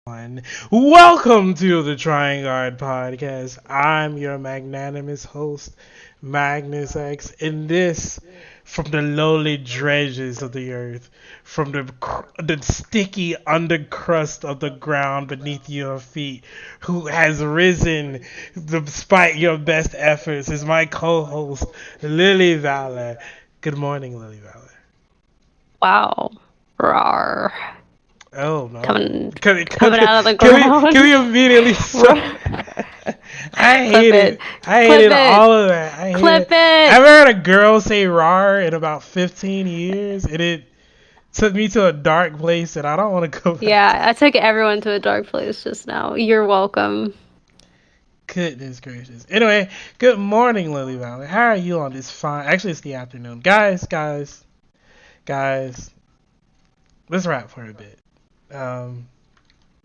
everyone. Welcome to the Trying Guard Podcast. I'm your magnanimous host, Magnus X, and this from the lowly dredges of the earth, from the sticky undercrust of the ground beneath your feet, who has risen despite your best efforts, is my co-host, Lily Valor. Good morning, Lily Valor. Wow. Rawr. Oh no! Coming Can, coming out of the can we ground. immediately start? I hate Clip it. it. I Clip hated it. all of that. I hated Clip it. I it. haven't heard a girl say "rar" in about 15 years, and it took me to a dark place that I don't want to go back to. Yeah, I took everyone to a dark place just now. You're welcome. Goodness gracious. Anyway, good morning, Lily Valley. How are you on this fine? Actually, it's the afternoon, guys. Let's rap for a bit. I'm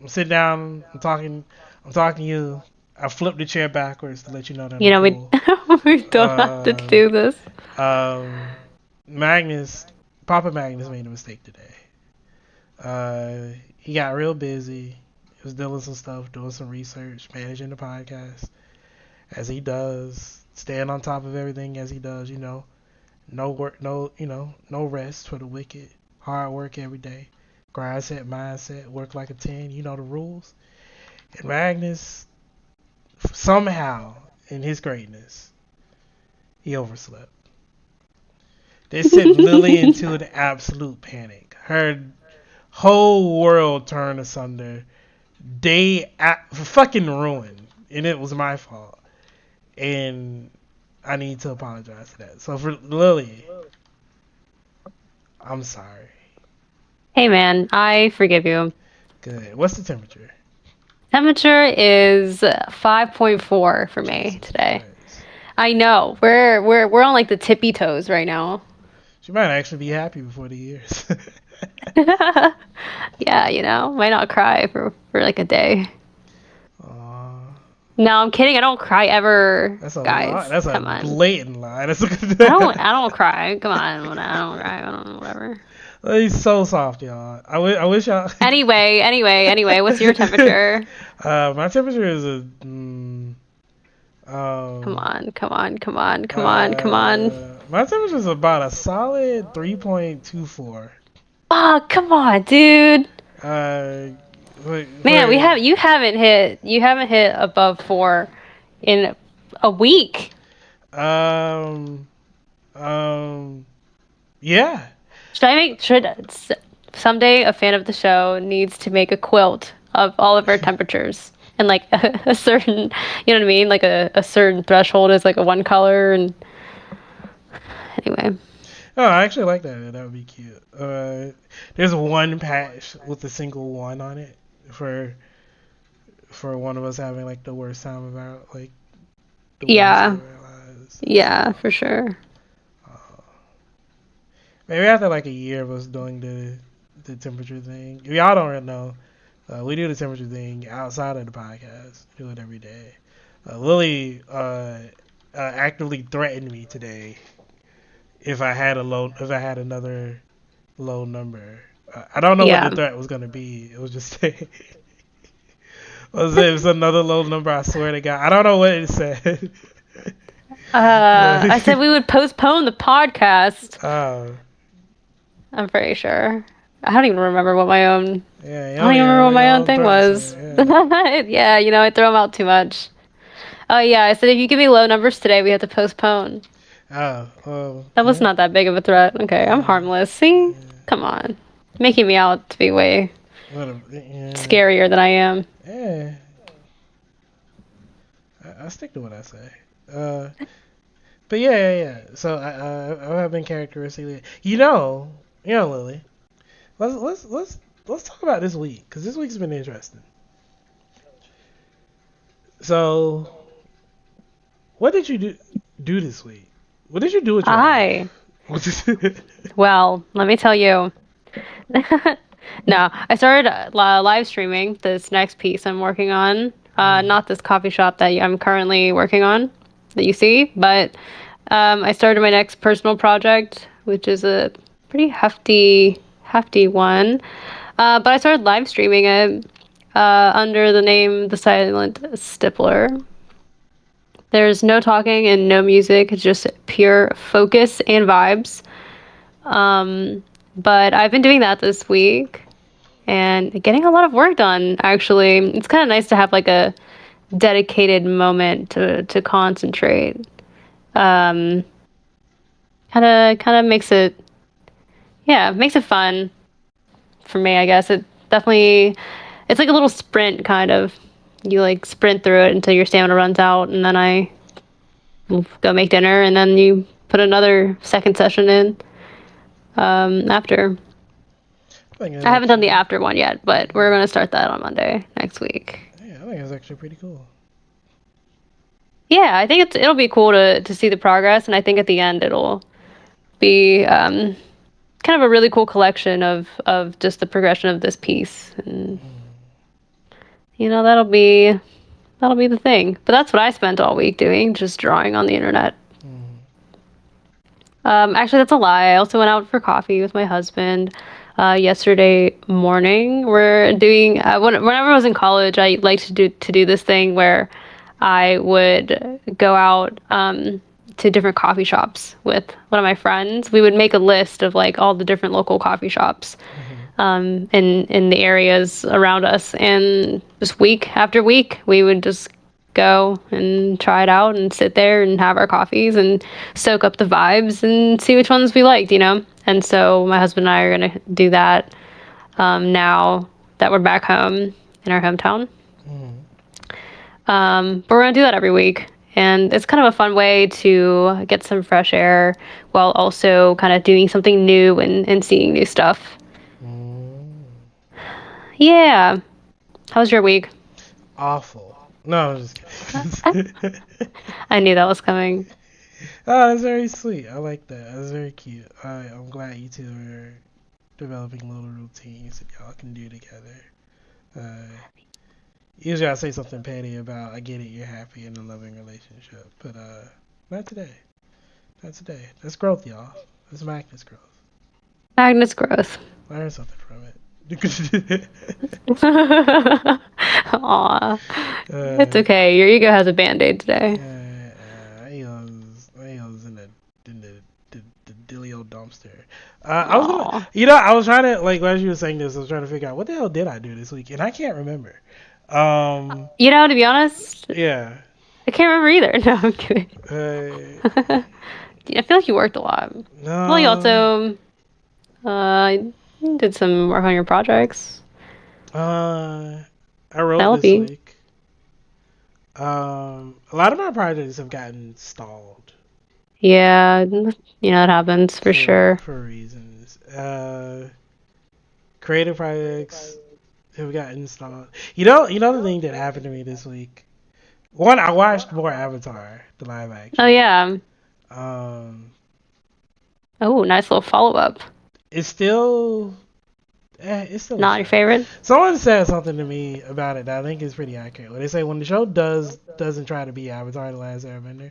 sitting down. I'm talking to you. I flipped the chair backwards to let you know that You I'm know, we full. we don't have to Um, do this. Magnus, Papa Magnus made a mistake today. He got real busy. He was doing some stuff, doing some research, managing the podcast, as he does, staying on top of everything as he does. No work, no rest for the wicked. Hard work every day. Grind set, mindset, work like a 10. You know the rules. And Magnus, somehow, in his greatness, he overslept. This sent Lily into an absolute panic. Her whole world turned asunder. Fucking ruined. And it was my fault. And I need to apologize for that. So for Lily, I'm sorry. Hey man, I forgive you. Good. What's the temperature? Temperature is 5.4 for me Jesus today. Christ. I know. We're on like the tippy toes right now. She might actually be happy before the years. Yeah, might not cry for like a day. Aw, No, I'm kidding. I don't cry ever, that's a lie. guys. That's a Come on. blatant lie. That's I don't cry. Come on. I don't cry. I don't whatever. He's so soft, y'all. I wish y'all. Anyway, what's your temperature? My temperature is a. Come Um. on, come on, come on, come on, come on. My temperature is about a solid 3.24. Oh, come on, dude. Uh. Man, you haven't hit above 4 in a week. Um. Um. Yeah. Someday a fan of the show needs to make a quilt of all of our temperatures and like a certain, you know what I mean? Like a certain threshold is like a one color and anyway. Oh, I actually like that. That would be cute. There's one patch with a single one on it for one of us having like the worst time about like the worst Yeah. of our lives. Yeah, for sure. Uh, Maybe after like a year of us doing the temperature thing. If y'all don't really know, we do the temperature thing outside of the podcast. We do it every day. Lily actively threatened me today if I had another low number. I don't know what the Yeah. threat was gonna be. It was just was it was another low number. I swear to God, I don't know what it said. I said we would postpone the podcast. uh, I'm pretty sure. I don't even remember what my own. yeah, you I don't even remember what my own thing threats was. are, Yeah, I throw them out too much. Oh yeah, I said if you give me low numbers today, we have to postpone. yeah. Oh, That was yeah, not that big of a threat. Okay, I'm yeah, harmless. See? yeah. Come on. Making me out to be way Yeah, scarier than I am. yeah. I stick to what I say. Uh, but yeah. So I have been characteristically, Lily. Let's talk about this week because this week's been interesting. So, what did you do this week? What did you do with your I. life? Well, let me tell you. No, I started live streaming this next piece I'm working on. Mm. Not this coffee shop that I'm currently working on that you see, but I started my next personal project, which is a pretty hefty one. But I started live streaming it. under the name The Silent Stippler. There's no talking and no music, it's just pure focus and vibes. But I've been doing that this week and getting a lot of work done, actually. It's kind of nice to have like a dedicated moment to concentrate. Um, kind of makes it, yeah, makes it fun for me, I guess. It definitely, it's like a little sprint, kind of. You like sprint through it until your stamina runs out, and then I go make dinner, and then you put another second session in after. I think I that's haven't done the actually, after one yet, but we're gonna start that on Monday next week. yeah, I think that's actually pretty cool. Yeah, I think it'll be cool to see the progress, and I think at the end it'll be kind of a really cool collection of just the progression of this piece, and that'll be the thing. But that's what I spent all week doing, just drawing on the internet. Mm. Actually, that's a lie. I also went out for coffee with my husband yesterday morning. We're doing whenever I was in college, I liked to do this thing where I would go out to different coffee shops with one of my friends. We would make a list of like all the different local coffee shops Mm-hmm. in the areas around us, and just week after week, we would just go and try it out and sit there and have our coffees and soak up the vibes and see which ones we liked, you know? And so my husband and I are going to do that now that we're back home in our hometown. Mm. But we're going to do that every week. And it's kind of a fun way to get some fresh air while also kind of doing something new and seeing new stuff. Mm. Yeah. How was your week? Awful. No, I'm just kidding. I knew that was coming. Oh, that's very sweet. I like that. That's very cute. I'm glad you two are developing little routines that y'all can do together. Uh, Usually I say something petty about I get it, you're happy in a loving relationship, but not today. Not today. That's growth, y'all. That's Magnas growth. Magnus growth. Learn something from it. Aw. It's uh, okay. Your ego has a band-aid today. I was in the dilly old dumpster. Aw. I was trying to, like, as you were saying this, I was trying to figure out what the hell did I do this week, and I can't remember. Um, To be honest, yeah. I can't remember either. No, I'm kidding. Uh, Yeah, I feel like you worked a lot. Well, you no. also did some work on your projects. Uh, I wrote That'll this be. week. A lot of my projects have gotten stalled Yeah, that happens for sure. for reasons. Creative projects have gotten stalled. You know the thing that happened to me this week. One, I watched more Avatar, the live Oh action. yeah. Um, Oh, nice little follow-up. it's still, it's still a Not your show. favorite? Someone said something to me about it that I think is pretty accurate. When they say when the show doesn't try to be Avatar: The Last Airbender,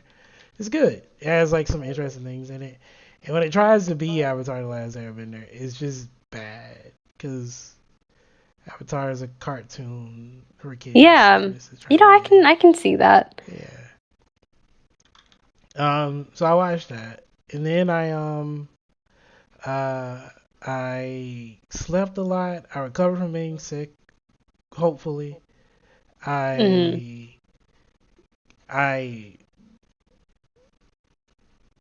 it's good. It has like some interesting things in it. And when it tries to be Avatar: The Last Airbender, it's just bad because Avatar is a cartoon for kids, Yeah. and this is trying to I be can I can see that. yeah. So I watched that, and then uh I slept a lot. I recovered from being sick. Hopefully, Hmm. I I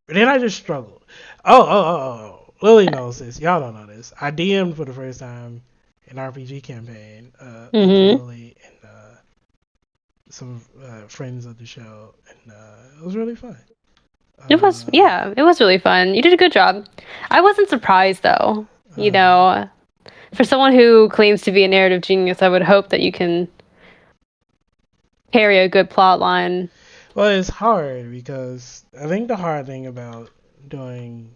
then I just struggled. Oh. Lily knows this. Y'all don't know this. I DM'd for the first time an RPG campaign with Hmm. Lily and some friends of the show, and it was really fun. Uh, It was really fun. You did a good job. I wasn't surprised though. You uh, know, for someone who claims to be a narrative genius, I would hope that you can carry a good plot line. well, it's hard because I think the hard thing about doing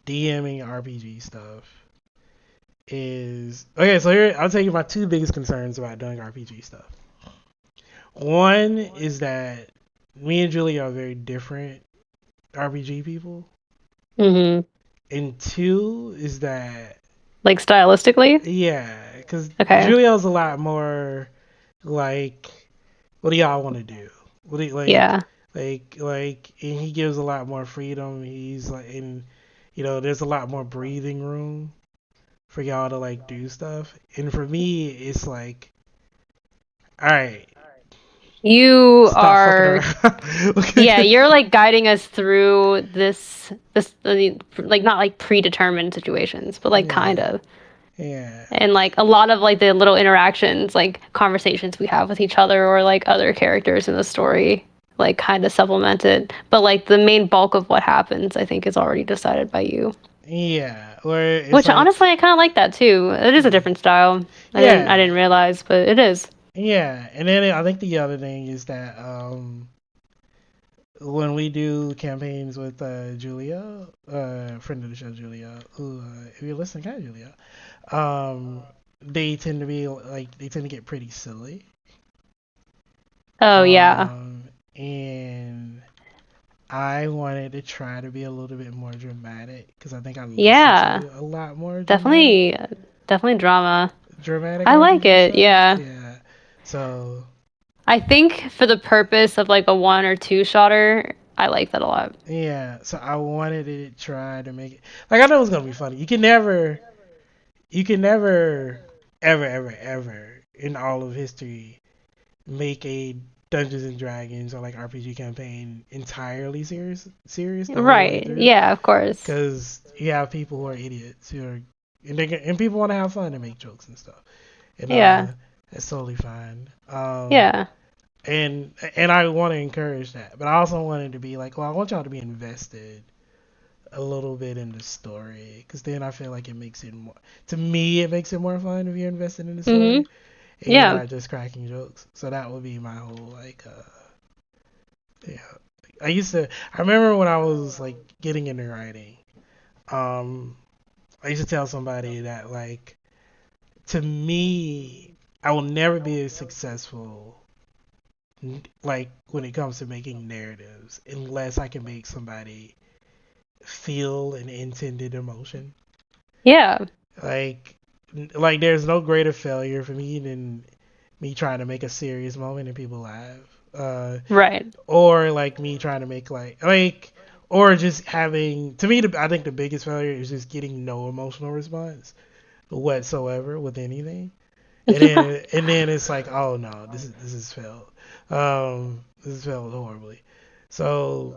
DMing RPG stuff is okay. So here, I'll tell you my two biggest concerns about doing RPG stuff. One is that me and Julie are very different RPG people, Hmm. and two is that Like stylistically. yeah, because Okay. Julio's a lot more like, what do y'all want to do? What do you, Yeah. and he gives a lot more freedom. He's like, and there's a lot more breathing room for y'all to like do stuff. And for me, it's like, all right, You stop fucking are, around. yeah, you're like guiding us through this like not like predetermined situations, but like kind Yeah, of. yeah, And like a lot of like the little interactions, like conversations we have with each other or like other characters in the story, like kind of supplemented. But like the main bulk of what happens, I think, is already decided by you. yeah. Where it's Which like, honestly, I kind of like that too. It is a different style. I yeah, didn't realize, but it is. yeah. And then I think the other thing is that when we do campaigns with Julia, friend of the show, Julia, who, if you're listening, hi, Julia. They tend to be like they tend to get pretty silly. Oh yeah, Um, and I wanted to try to be a little bit more dramatic because I think I listen yeah, to a lot more definitely, definitely drama. dramatic I like RPG it. stuff. Yeah, Yeah. So I think for the purpose of like a one or two shotter, I like that a lot. yeah, so I wanted to try to make it like I know it's gonna be funny. You can never, ever in all of history make a Dungeons and Dragons or like RPG campaign entirely serious the whole way Right? through, Yeah, of course. because you have people who are idiots who are and people want to have fun and make jokes and stuff, and Yeah, that's totally fine. yeah. And I want to encourage that, but I also want it to be like, well, I want y'all to be invested a little bit in the story, because then I feel like it makes it more, to me it makes it more fun if you're invested in the Mhm. story and you're Yeah. not just cracking jokes. So that would be my whole like yeah. I remember when I was like getting into writing, um I used to tell somebody that like, to me, I will never be as successful like when it comes to making narratives unless I can make somebody feel an intended emotion. Yeah. Like like there's no greater failure for me than me trying to make a serious moment and people laugh. Right. Or like me trying to make like or just having, to me I think the biggest failure is just getting no emotional response whatsoever with anything. And then it's like, oh no, this is failed. This is failed horribly. So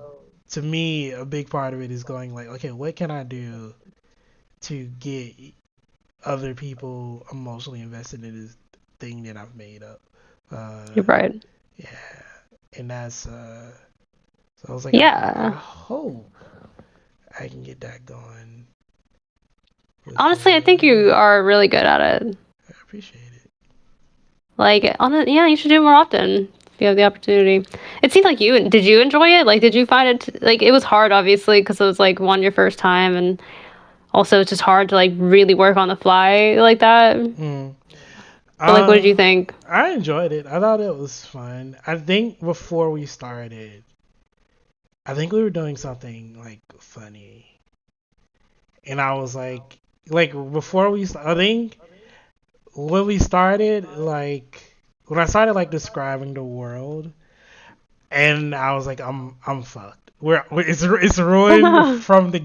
to me, a big part of it is going like, okay, what can I do to get other people emotionally invested in this thing that I've made up? You're Uh, right. yeah, and that's so I was like, I Yeah. hope I can get that going with Honestly, I think you yeah, are really good at it. I appreciate it. Like, on it, yeah, you should do it more often if you have the opportunity. It seemed like you did. You enjoy it? Like, did you find it like it was hard, obviously, because it was like one your first time, and also it's just hard to like really work on the fly like that. Mm. But like, what did you Uh, think? I enjoyed it. I thought it was fun. I think before we started, I think we were doing something like funny, and I was like before I think when we started, like when I started like describing the world, and I was like, I'm fucked. It's ruined from the.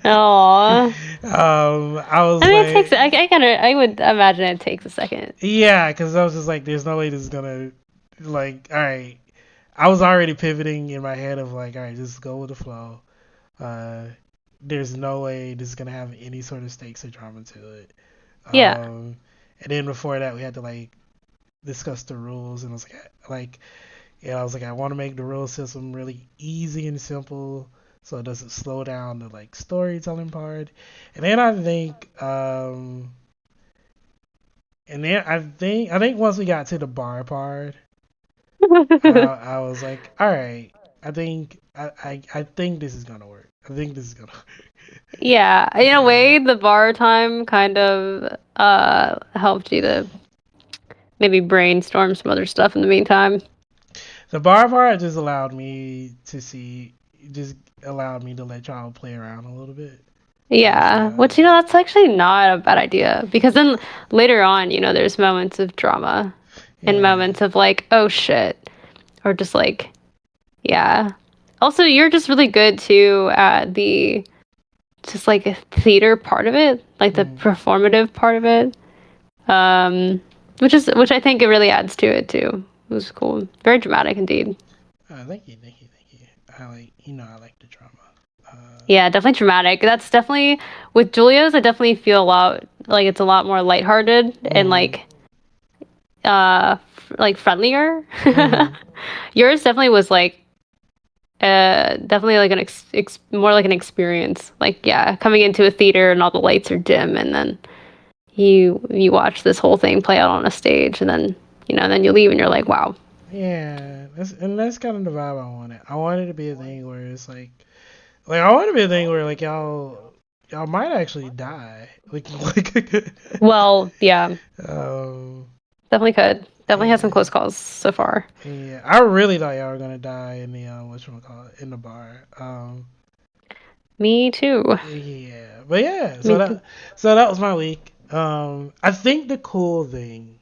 Oh, I was I mean, it takes. like, I would imagine it takes a second. yeah, because I was just like, there's no way this is gonna, like, all right. I was already pivoting in my head of like, all right, just go with the flow. Uh, there's no way this is gonna have any sort of stakes or drama to it. Yeah. And then before that, we had to like discuss the rules, and I was like, yeah, I was like, I want to make the rule system really easy and simple, so it doesn't slow down the like storytelling part. And then I think once we got to the bar part, I was like, all right, I think this is gonna work. I think this is gonna. Yeah, in a way, the bar time kind of helped you to maybe brainstorm some other stuff in the meantime. The bar part just allowed me to see, just allowed me to let y'all play around a little bit. Yeah, which that's actually not a bad idea because then later on, there's moments of drama and Yeah. moments of like, oh shit, or just like, yeah. Also, you're just really good too at the just like a theater part of it, like the Mm. performative part of it. Um, which I think it really adds to it too. It was cool, very dramatic indeed. Thank you, thank you, thank you. I like the drama. Uh, Yeah, definitely dramatic. That's definitely with Julia's. I definitely feel a lot like it's a lot more lighthearted and mm, like friendlier. mm, Yours definitely was like definitely like an more like an experience. Like yeah, coming into a theater and all the lights are dim, and then you watch this whole thing play out on a stage, and then then you leave and you're like, wow. yeah, that's kind of the vibe I wanted. I wanted it to be a thing where it's like I want to be a thing where like y'all might actually die. Like Well, yeah, um definitely could. Definitely had some yeah, close calls so far. yeah. I really thought y'all were gonna die in the whatchamacallit, in the bar. Me too. Yeah, but yeah. Me too. So that was my week. I think the cool thing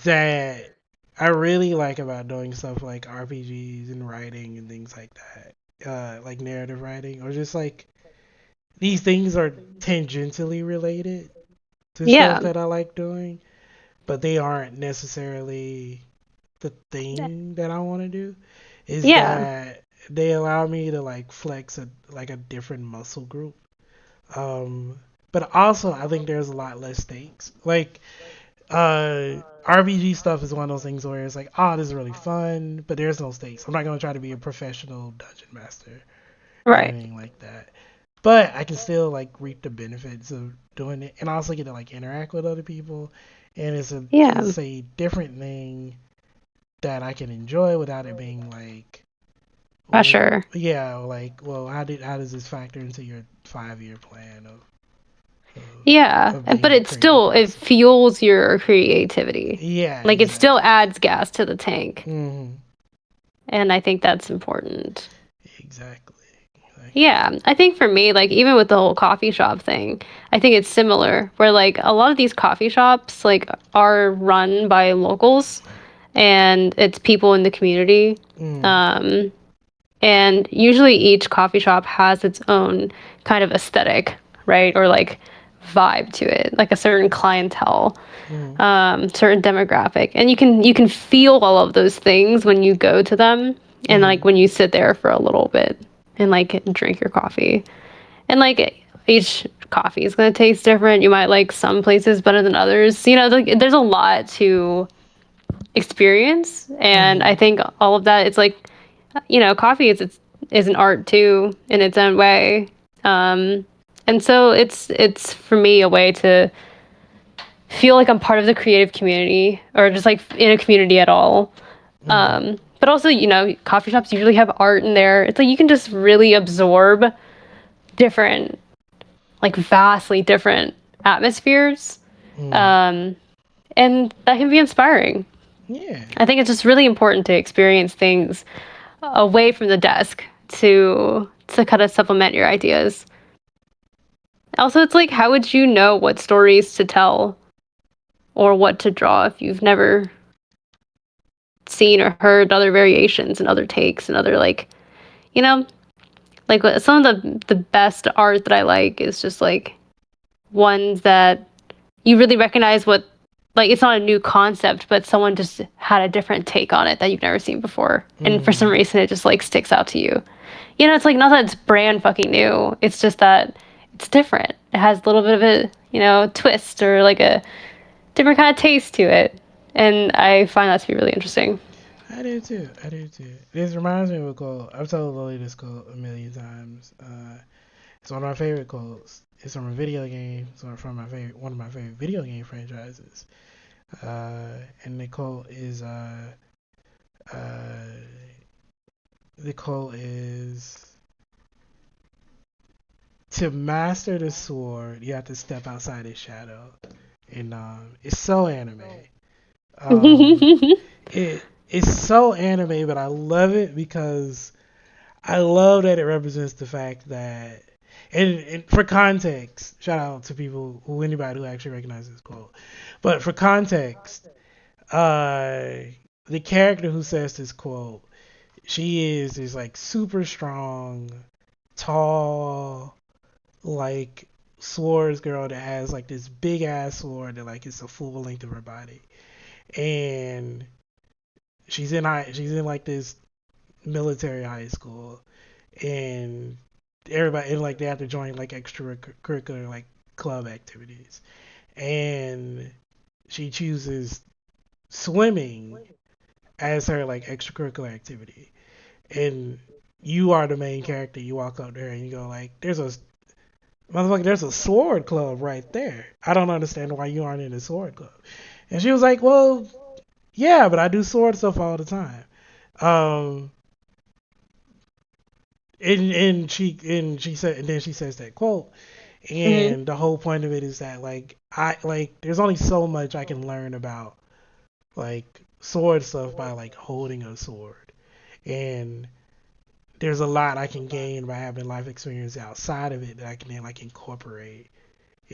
that I really like about doing stuff like RPGs and writing and things like that, like narrative writing, or just like these things are tangentially related to stuff Yeah, that I like doing, but they aren't necessarily the thing that I want to do. Is yeah, that they allow me to like flex a different muscle group. Um, but also I think there's a lot less stakes. Like RPG stuff is one of those things where it's like, oh, this is really fun, but there's no stakes. I'm not gonna try to be a professional dungeon master or right. anything like that. But I can still like reap the benefits of doing it, and I also get to like interact with other people, and Yeah, it's a different thing that I can enjoy without it being like, well, pressure. yeah, like, well, how does this factor into your 5 year plan Yeah, of being but a it creative still it person? fuels your creativity. Yeah, Like it still exactly. adds gas to the tank, Hmm. and I think that's important. Exactly. Exactly. Yeah, I think for me, like even with the whole coffee shop thing, I think it's similar. Where like a lot of these coffee shops like are run by locals, and it's people in the community. Mm. Um, and usually each coffee shop has its own kind of aesthetic, right? Or like vibe to it, like a certain clientele, Mm. certain demographic, and you can feel all of those things when you go to them, and like Mm. when you sit there for a little bit and like drink your coffee, and like each coffee is going to taste different. You might like some places better than others. Like, there's a lot to experience, and I Mm. think all of that, it's like coffee is an art too in its own way. Um, and so it's for me a way to feel like I'm part of the creative community or just like in a community at all. Mm. But also, coffee shops usually have art in there. It's like you can just really absorb different, like vastly different atmospheres. Mm. Um, and that can be inspiring. Yeah. I think it's just really important to experience things away from the desk to kind of supplement your ideas. Also, it's like, how would you know what stories to tell or what to draw if you've never seen or heard other variations and other takes and other like, you know, like some of the best art that I like is just like ones that you really recognize what, like it's not a new concept, but someone just had a different take on it that you've never seen before, and for some Mm. reason it just like sticks out to you. It's like not that it's brand fucking new. It's just that it's different. It has a little bit of a, twist or like a different kind of taste to it. And I find that to be really interesting. I do too. I do too. This reminds me of a quote. I've told Lily this quote a million times. It's one of my favorite quotes. It's from a video game. It's from one of my favorite video game franchises. And uh, the quote is, to master the sword, you have to step outside its shadow. And it's so anime. Um, it's so anime, but I love it because I love that it represents the fact that And for context, shout out to people who anybody who actually recognizes this quote. But for context, uh, the character who says this quote, she is like super strong, tall, like swords girl that has like this big ass sword that like is the full length of her body, and she's in like this military high school, and everybody and like they have to join like extracurricular like club activities, and she chooses swimming as her like extracurricular activity, and you are the main character. You walk up there and you go like, "There's a motherfucker, there's a sword club right there. I don't understand why you aren't in the sword club." And she was like, "Well, yeah, but I do sword stuff all the time." Um, and she said, and then she says that quote, Hmm. and the whole point of it is that like there's only so much I can learn about like sword stuff by like holding a sword, and there's a lot I can gain by having life experience outside of it that I can then like incorporate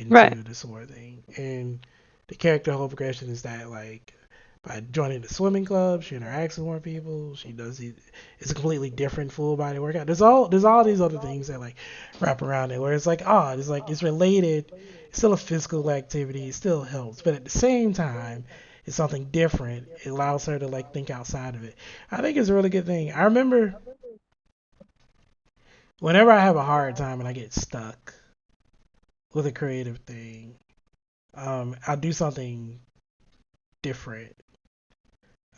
Right. into the sword thing. And the character whole progression is that like by joining the swimming club, she interacts with more people. She does it. It's a completely different full body workout. There's all these other things that like wrap around it where it's like it's like it's related. It's still a physical activity. It still helps, but at the same time, it's something different. It allows her to like think outside of it. I think it's a really good thing. I remember whenever I have a hard time and I get stuck with a creative thing, I'll do something different.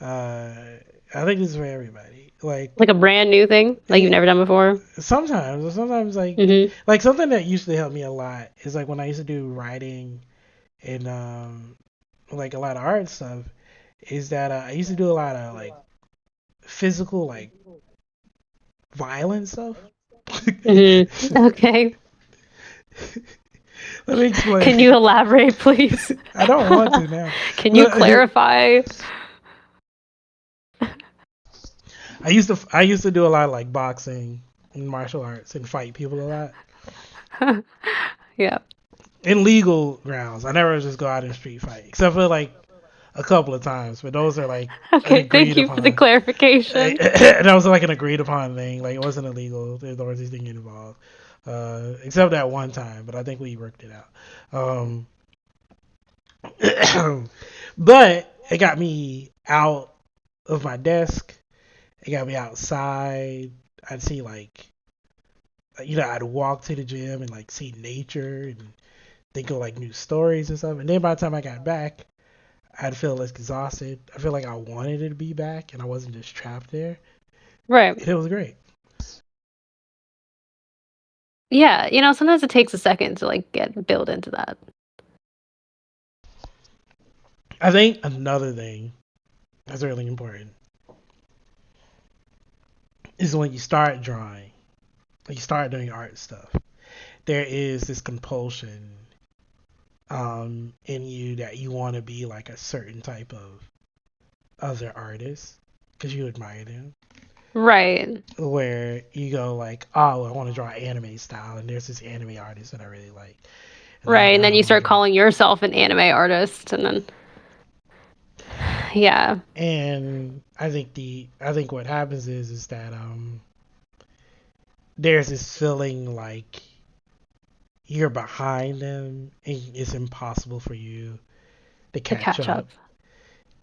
I think this is for everybody. Like a brand new thing, like you've It, never done before. sometimes Hmm. like something that used to help me a lot is like when I used to do writing and like a lot of art stuff. Is that I used to do a lot of like physical like violent stuff. Hmm. Okay. Let me explain. Can you elaborate, please? I don't want to now. Can you Look, clarify? I used to do a lot of like boxing and martial arts and fight people a lot Yeah. in legal grounds. I never just go out and street fight except for like a couple of times, but those are like an Okay, thank agreed you for the upon. clarification. That was like an agreed upon thing. Like it wasn't illegal. There was anything involved, except that one time. But I think we worked it out. But it got me out of my desk. It got me outside. I'd see like I'd walk to the gym and like see nature and think of like new stories and stuff. And then by the time I got back, I'd feel less exhausted. I feel like I wanted it to be back and I wasn't just trapped there. Right. And it was great. Yeah, sometimes it takes a second to like get build into that. I think another thing that's really important is when you start drawing, when you start doing art stuff, there is this compulsion in you that you want to be like a certain type of other artist because you admire them. Right. Where you go like, oh, I want to draw anime style, and there's this anime artist that I really like, and Right. And then I you want to start do. calling yourself an anime artist and then yeah. And I think what happens is that there's this feeling like you're behind them and it's impossible for you to To catch catch up. up.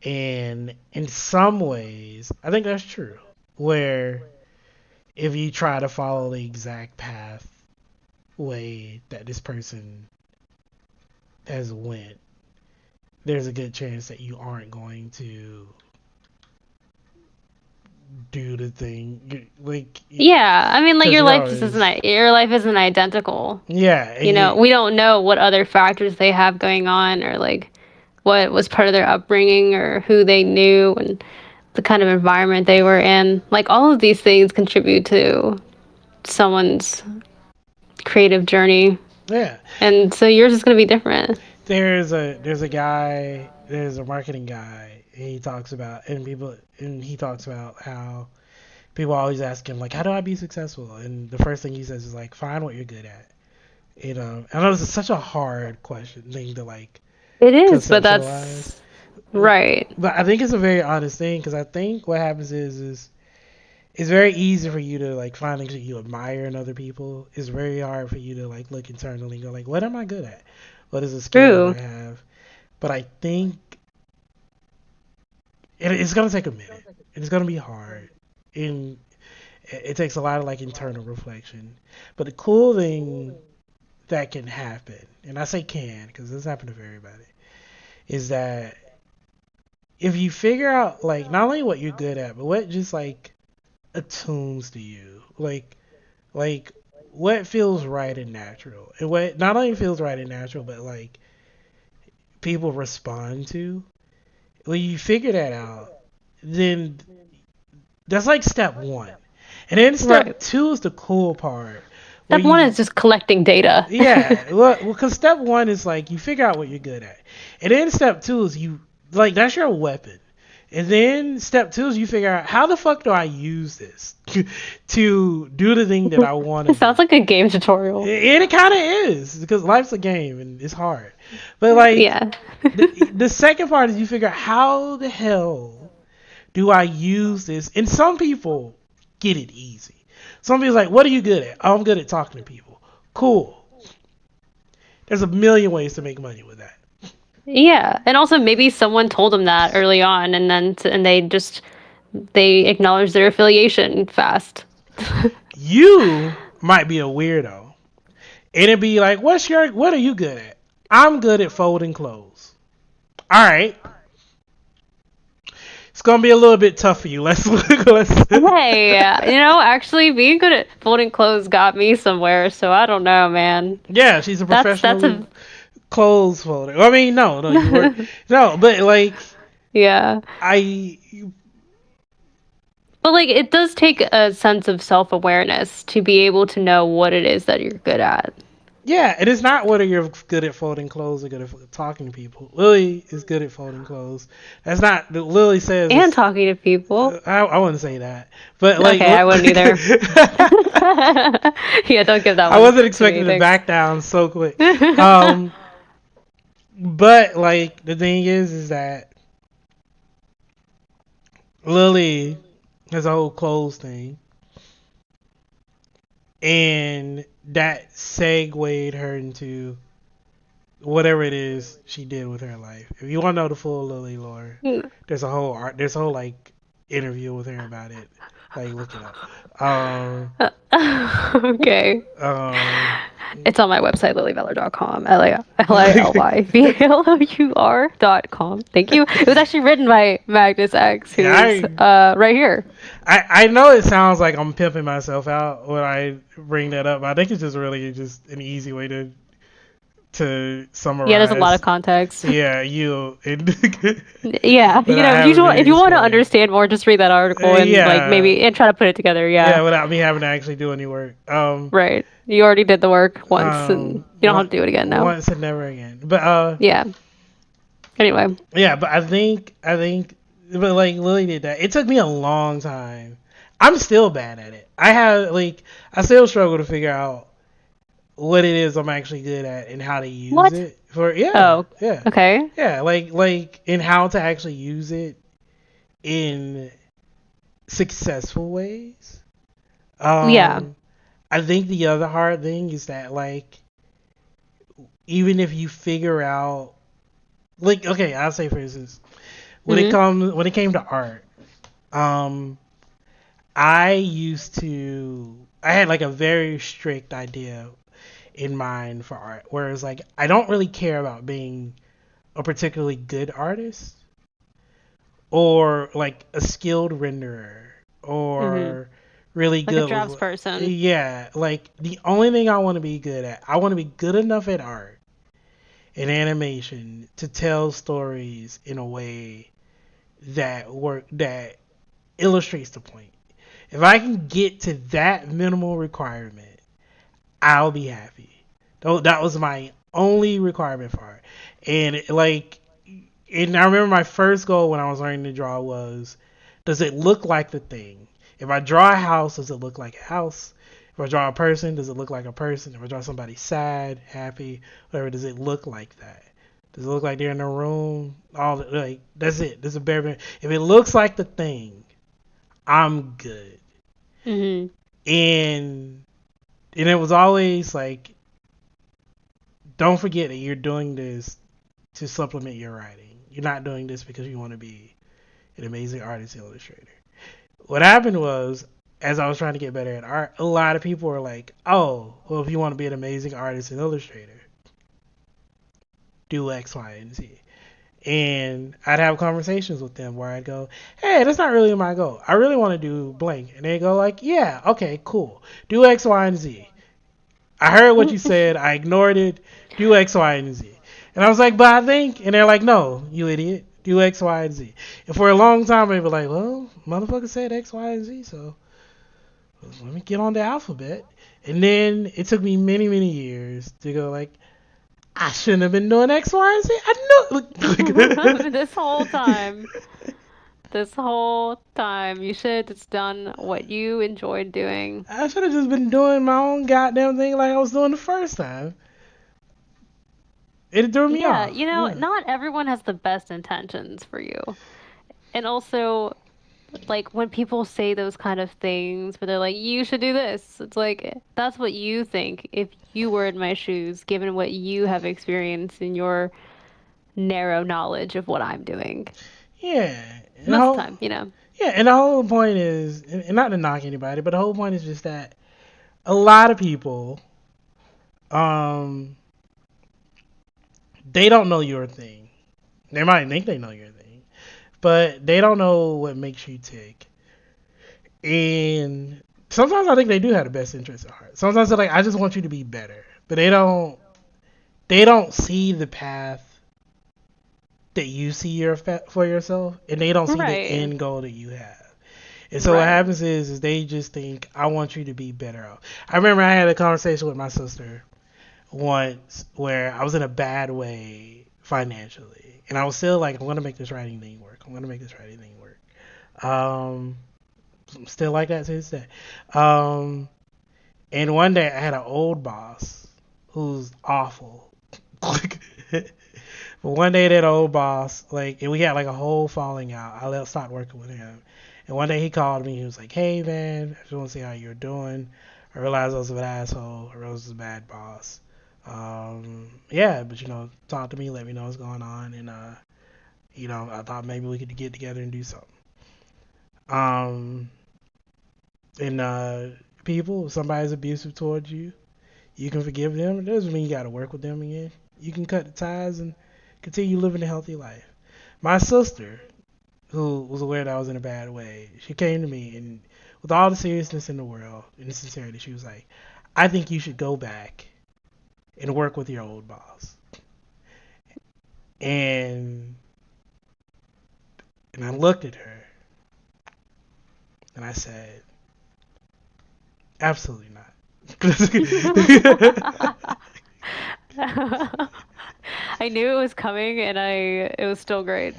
And in some ways, I think that's true. Where if you try to follow the exact path way that this person has went, there's a good chance that you aren't going to do the thing like Yeah, I mean, like because you're always your life isn't identical. yeah and you We don't know what other factors they have going on, or like what was part of their upbringing, or who they knew, and the kind of environment they were in. Like all of these things contribute to someone's creative journey, yeah. and so yours is going to be different. There's a marketing guy and he talks about and he talks about how People always ask him like, "How do I be successful?" And the first thing he says is like, "Find what you're good at." I know this is such a hard question thing to like It is, but conceptualize, that's right. but I think it's a very honest thing because I think what happens is it's very easy for you to like find things that you admire in other people. It's very hard for you to like look internally and go like, what am I good at? What is a skill that True. I have? But I think it's gonna take a minute. It's gonna be hard, and it takes a lot of like internal reflection. But the cool thing that can happen, and I say can because this happens to everybody, is that if you figure out like not only what you're good at, but what just like attunes to you, like what feels right and natural, and what not only feels right and natural, but like people respond to. When you figure that out, then that's like step one, and then Right. step two is the cool part. Where Step one you is just collecting data. Yeah, well, because step one is like you figure out what you're good at, and then step two is you like that's your weapon, and then step two is you figure out how the fuck do I use this to do the thing that I want to It do. sounds like a game tutorial. And it kind of is because life's a game and it's hard, but like Yeah. the second part is you figure out how the hell do I use this, and some people get it easy. Some people's like, what are you good at? Oh, I'm good at talking to people. Cool. There's a million ways to make money with that. Yeah, and also maybe someone told them that early on, and then and they acknowledge their affiliation fast. You might be a weirdo. And it'd be like, what are you good at? I'm good at folding clothes. Alright. It's gonna be a little bit tough for you. Let's Hey, actually being good at folding clothes got me somewhere, so I don't know, man. Yeah, she's a That's professional a clothes folder. I mean, no, you work. No, but like, yeah. I But like it does take a sense of self-awareness to be able to know what it is that you're good at. Yeah, it is not whether you're good at folding clothes or good at talking to people. Lily is good at folding clothes. That's not. Lily says. And talking to people. I wouldn't say that, but like. Okay, I wouldn't either. Yeah, don't give that I one wasn't to me, expecting to thanks. back down so quick. Um, but like the thing is that Lily has a whole clothes thing, and that segued her into whatever it is she did with her life. If you want to know the full Lily lore, there's a whole like interview with her about it. Like look it up. Okay. Um, It's on my website, lilyveller.com. LILYVLOUR.com. Thank you. It was actually written by Magnus X, who yeah, is right here. I know it sounds like I'm pimping myself out when I bring that up. But I think it's just really just an easy way to Yeah, there's a lot summarize. of context. Yeah, you and Yeah, but I have if you want to explained. understand more, just read that article and like Yeah, maybe and try to put it together. yeah, Yeah, without me having to actually do any work. right. You already did the work once, and you don't have to do it again now. Once and never again. But Yeah. Anyway. yeah, but but like Lily did that. It took me a long time. I'm still bad at it. I still struggle to figure out what it is I'm actually good at and how to use What? it for Oh. yeah Okay. yeah like and how to actually use it in successful ways. Yeah. Um, I think the other hard thing is that like even if you figure out like okay, I'll say for instance Mhm. when it came to art, um, I had like a very strict idea in mind for art, whereas like I don't really care about being a particularly good artist or like a skilled renderer Mhm. or really Like a good drafts with person. yeah, like the only thing I want to be good at, I want to be good enough at art and animation to tell stories in a way that illustrates the point. If I can get to that minimal requirement, I'll be happy. That was my only requirement for it. And like and I remember my first goal when I was learning to draw was, does it look like the thing? If I draw a house, does it look like a house? If I draw a person, does it look like a person? If I draw somebody sad, happy, whatever, does it look like that? Does it look like they're in a room? Like that's it. This is a bare minimum. If it looks like the thing, I'm good. Mhm. And it was always like, don't forget that you're doing this to supplement your writing. You're not doing this because you want to be an amazing artist illustrator. What happened was, as I was trying to get better at art, a lot of people were like, "Oh, well, if you want to be an amazing artist and illustrator, do X, Y, and Z." And I'd have conversations with them where I'd go, "Hey, that's not really my goal. I really want to do blank." And they go like, "Yeah, okay, cool. Do X, Y, and Z." I heard what you said. I ignored it. Do X, Y, and Z. And I was like, "But I think," and they're like, "No, you idiot. Do X, Y, and Z." And for a long time, they were like, "Well, motherfucker said X, Y, and Z, so let me get on the alphabet." And then it took me many, many years to go like, I shouldn't have been doing X, Y, and Z. I This whole time, this whole time, you should have just done what you enjoyed doing. I should have just been doing my own goddamn thing like I was doing the first time. It threw me Yeah, off. Yeah. not everyone has the best intentions for you. And also, like when people say those kind of things where they're like, you should do this, it's like that's what you think if you were in my shoes, given what you have experienced in your narrow knowledge of what I'm doing. Yeah. And the Most of the whole, time. yeah, and the whole point is, and not to knock anybody, but the whole point is just that a lot of people, um, they don't know your thing. They might think they know your thing, but they don't know what makes you tick. And sometimes I think they do have the best interest at heart. Sometimes they're like, I just want you to be better, but they don't see the path that you see for yourself, and they don't see the Right. end goal that you have. And so what Right. happens is they just think, I want you to be better off. I remember I had a conversation with my sister once where I was in a bad way financially, and I was still like, I'm gonna make this writing thing work. I'm gonna make this writing thing work. Um, I'm still like that to this day. Um, and one day I had an old boss who's awful. But one day that old boss, like, and we had like a whole falling out. I stopped working with him. And one day he called me. He was like, "Hey man, I just want to see how you're doing. I realized I was an asshole. I realized I was a bad boss. Yeah, but talk to me, let me know what's going on, and I thought maybe we could get together and do something." Um, and people, if somebody's abusive towards you, you can forgive them. It doesn't mean you got to work with them again. You can cut the ties and continue living a healthy life. My sister, who was aware that I was in a bad way, she came to me and, with all the seriousness in the world and the sincerity, she was like, "I think you should go back and work with your old boss." And I looked at her and I said, "Absolutely not." I knew it was coming and it was still great.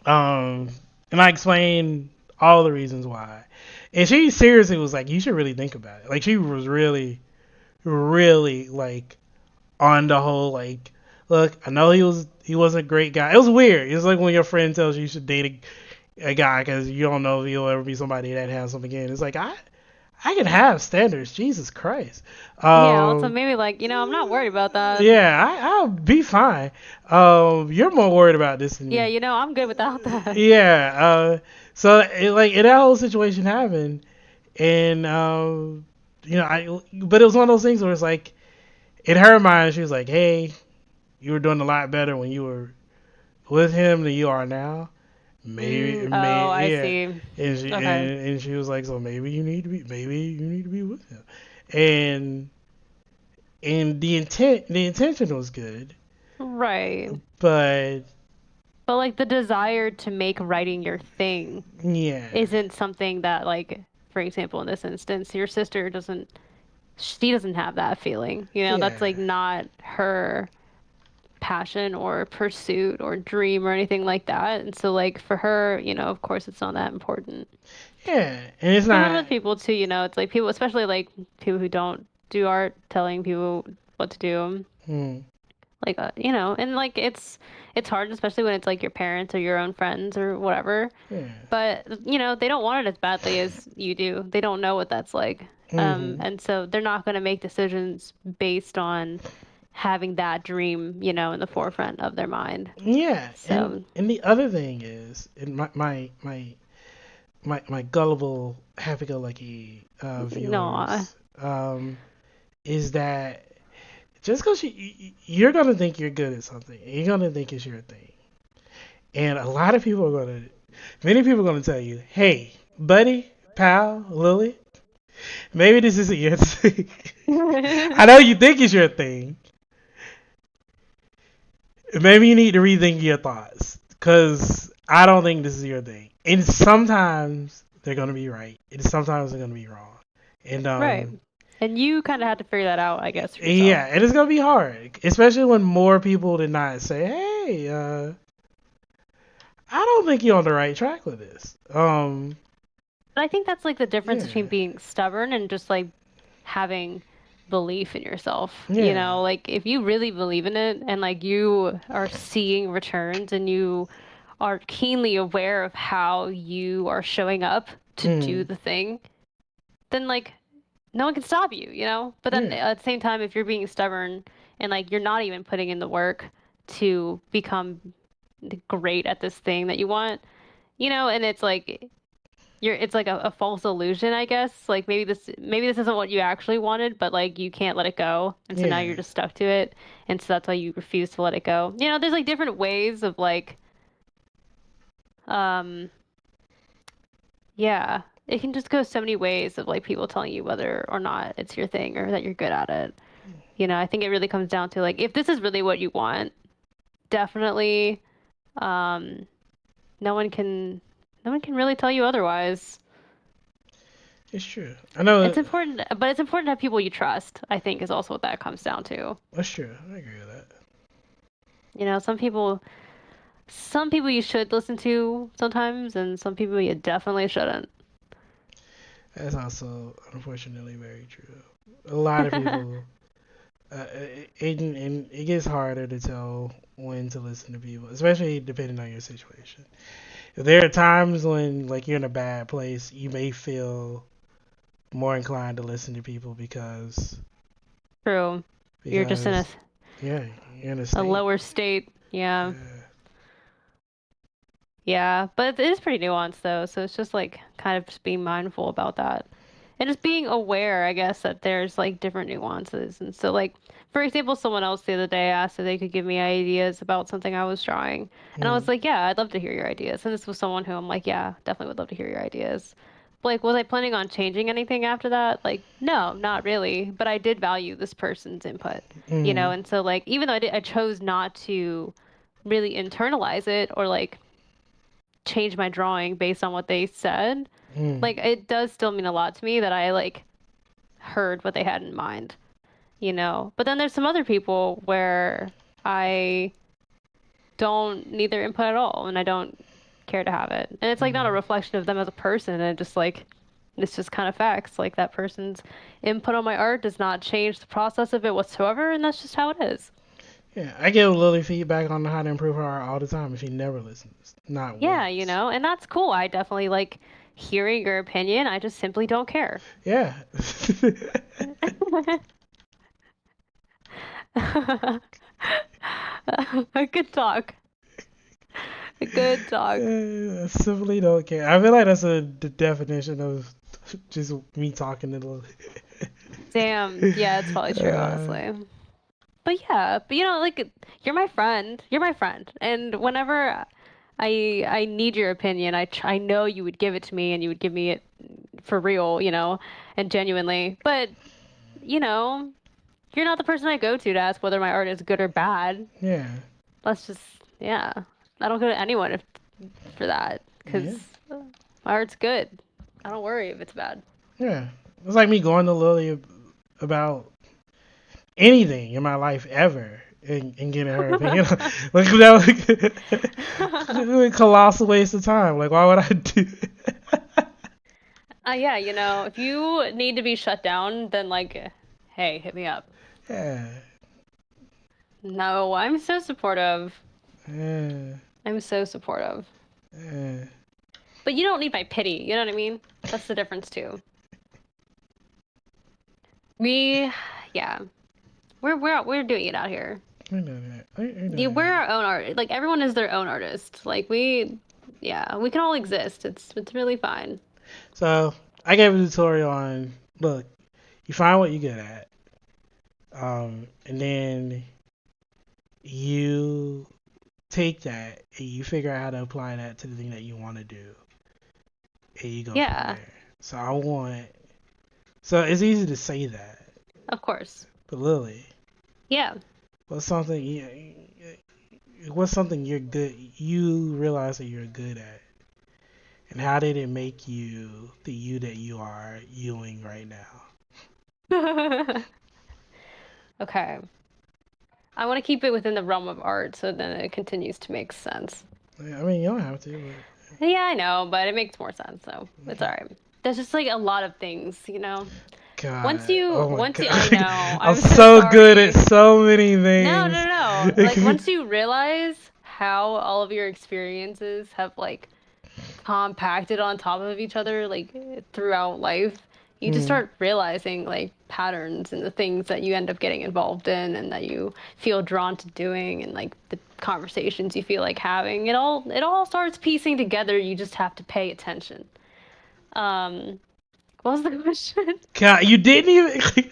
um, and I explained all the reasons why. And she seriously was like, "You should really think about it." Like, she was really, really like on the whole, like, look, I know he wasn't a great guy. It was weird. It's like when your friend tells you should date a guy because you don't know if he'll ever be somebody that handsome again. It's like, I can have standards. Jesus Christ. Yeah, also Um, maybe like, I'm not worried about that. yeah, I'll be fine. You're more worried about this than Yeah, me. I'm good without that. Yeah. So that whole situation happened, and but it was one of those things where it's like, in her mind, she was like, "Hey, you were doing a lot better when you were with him than you are now. Maybe, Oh, I yeah." see. And she Okay. was like, "So maybe you need to be with him." And the intention was good, Right. but But like the desire to make writing your thing yeah, isn't something that like, for example, in this instance, your sister doesn't she doesn't have that feeling. yeah, That's like not her passion or pursuit or dream or anything like that. And so like for her, of course it's not that important. Yeah, and it's And then not. with people too, it's like people, especially like people who don't do art, telling people what to do. Mm, Like and like it's hard, especially when it's like your parents or your own friends or whatever. yeah. But they don't want it as badly as you do. They don't know what that's like. Hmm. And so they're not going to make decisions based on having that dream, in the forefront of their mind. Yeah, and So, and the other thing is, in my gullible, happy-go-lucky no. viewers, is that just because you're gonna think you're good at something, you're gonna think it's your thing, and a lot of people are gonna, many people are gonna tell you, hey, buddy, pal, Lily, maybe this isn't your thing. I know you think it's your thing. Maybe you need to rethink your thoughts, because I don't think this is your thing. And sometimes they're gonna be right, and sometimes they're gonna be wrong. And Right. And you kind of had to figure that out, I guess, for yourself. yeah, and it's gonna be hard, especially when more people did not say, "Hey, I don't think you're on the right track with this." But I think that's like the difference Yeah, between being stubborn and just like having belief in yourself. yeah, Like if you really believe in it and like you are seeing returns and you are keenly aware of how you are showing up to do mm, the thing, then like no one can stop you. But then yeah, at the same time, if you're being stubborn and like you're not even putting in the work to become great at this thing that you want, and it's like it's like a false illusion, I guess. Like maybe this isn't what you actually wanted, but like you can't let it go. And so now yeah. you're just stuck to it. And so that's why you refuse to let it go. There's like different ways of like um yeah. It can just go so many ways of like people telling you whether or not it's your thing or that you're good at it. I think it really comes down to like if this is really what you want, definitely um no one can no one can really tell you otherwise. It's true. I know. It's important, but it's important to have people you trust, I think, is also what that comes down to. That's true. I agree with that. Some people you should listen to sometimes, and some people you definitely shouldn't. That's also unfortunately very true. A lot of people. And it gets harder to tell when to listen to people, especially depending on your situation. There are times when, like, you're in a bad place, you may feel more inclined to listen to people True. You're just in a, because yeah, you're in a a state. lower state. Yeah. Yeah. Yeah. But it is pretty nuanced, though. So it's just like kind of just being mindful about that. And just being aware, I guess, that there's like different nuances. And so, like, for example, someone else the other day asked if they could give me ideas about something I was drawing. And I was Mm, like, yeah, I'd love to hear your ideas. And this was someone who I'm like, yeah, definitely would love to hear your ideas. But, like, was I planning on changing anything after that? Like, no, not really. But I did value this person's input. mm, And so, like, even though I chose not to really internalize it or like change my drawing based on what they said, mm, like, it does still mean a lot to me that I like heard what they had in mind. But then there's some other people where I don't need their input at all and I don't care to have it. And it's like not a mm. reflection of them as a person and just like it's just kind of facts. Like that person's input on my art does not change the process of it whatsoever, and that's just how it is. Yeah, I give Lily feedback on how to improve her art all the time, and she never listens, not Yeah, once. and that's cool. I definitely like hearing your opinion. I just simply don't care. Yeah. Good talk. Good talk. I simply don't care. I feel like that's the definition of just me talking a little. Damn. Yeah, it's probably true, uh, honestly. But yeah, but like you're my friend. You're my friend. And whenever I need your opinion, I know you would give it to me and you would give me it for real, and genuinely. But, you know, you're not the person I go to ask whether my art is good or bad. yeah, Let's just, yeah. I don't go to anyone for that yeah, because my art's good. I don't worry if it's bad. yeah. It's like me going to Lily about anything in my life ever and getting her opinion. Like that, like, colossal waste of time. Like, why would I do? Yeah, if you need to be shut down, then like, hey, hit me up. Yeah, No, I'm so supportive. yeah, I'm so supportive. yeah. But you don't need my pity, you know what I mean? That's the difference too. We, yeah, we're doing it out here. We're doing it. We're Yeah, we're doing our own art. Like everyone is their own artist. Like yeah, we can all exist. It's really fine. it. So I gave a tutorial on look. You find what you're good at, and then you take that and you figure out how to apply that to the thing that you want to do, and you go from Yeah, there. So I want. So it's easy to say that, of course. but Lily, Yeah. what's something what's something you're good you realize that you're good at, and how did it make you the you that you are youing right now? Okay. I want to keep it within the realm of art so then it continues to make sense. I mean, you don't have to, Yeah, I know, but it makes more sense, so but it's all right. There's just like a lot of things. Once God, you, oh my once you, I God, know, I'm I'm so so good at sorry. so many No, no, things. no. Like once you realize how all of your experiences have like compacted on top of each other like throughout life, you just Hmm. start realizing like patterns and the things that you end up getting involved in and that you feel drawn to doing and like the conversations you feel like having. It all starts piecing together. You just have to pay attention. Um, what was the question? God, you didn't even.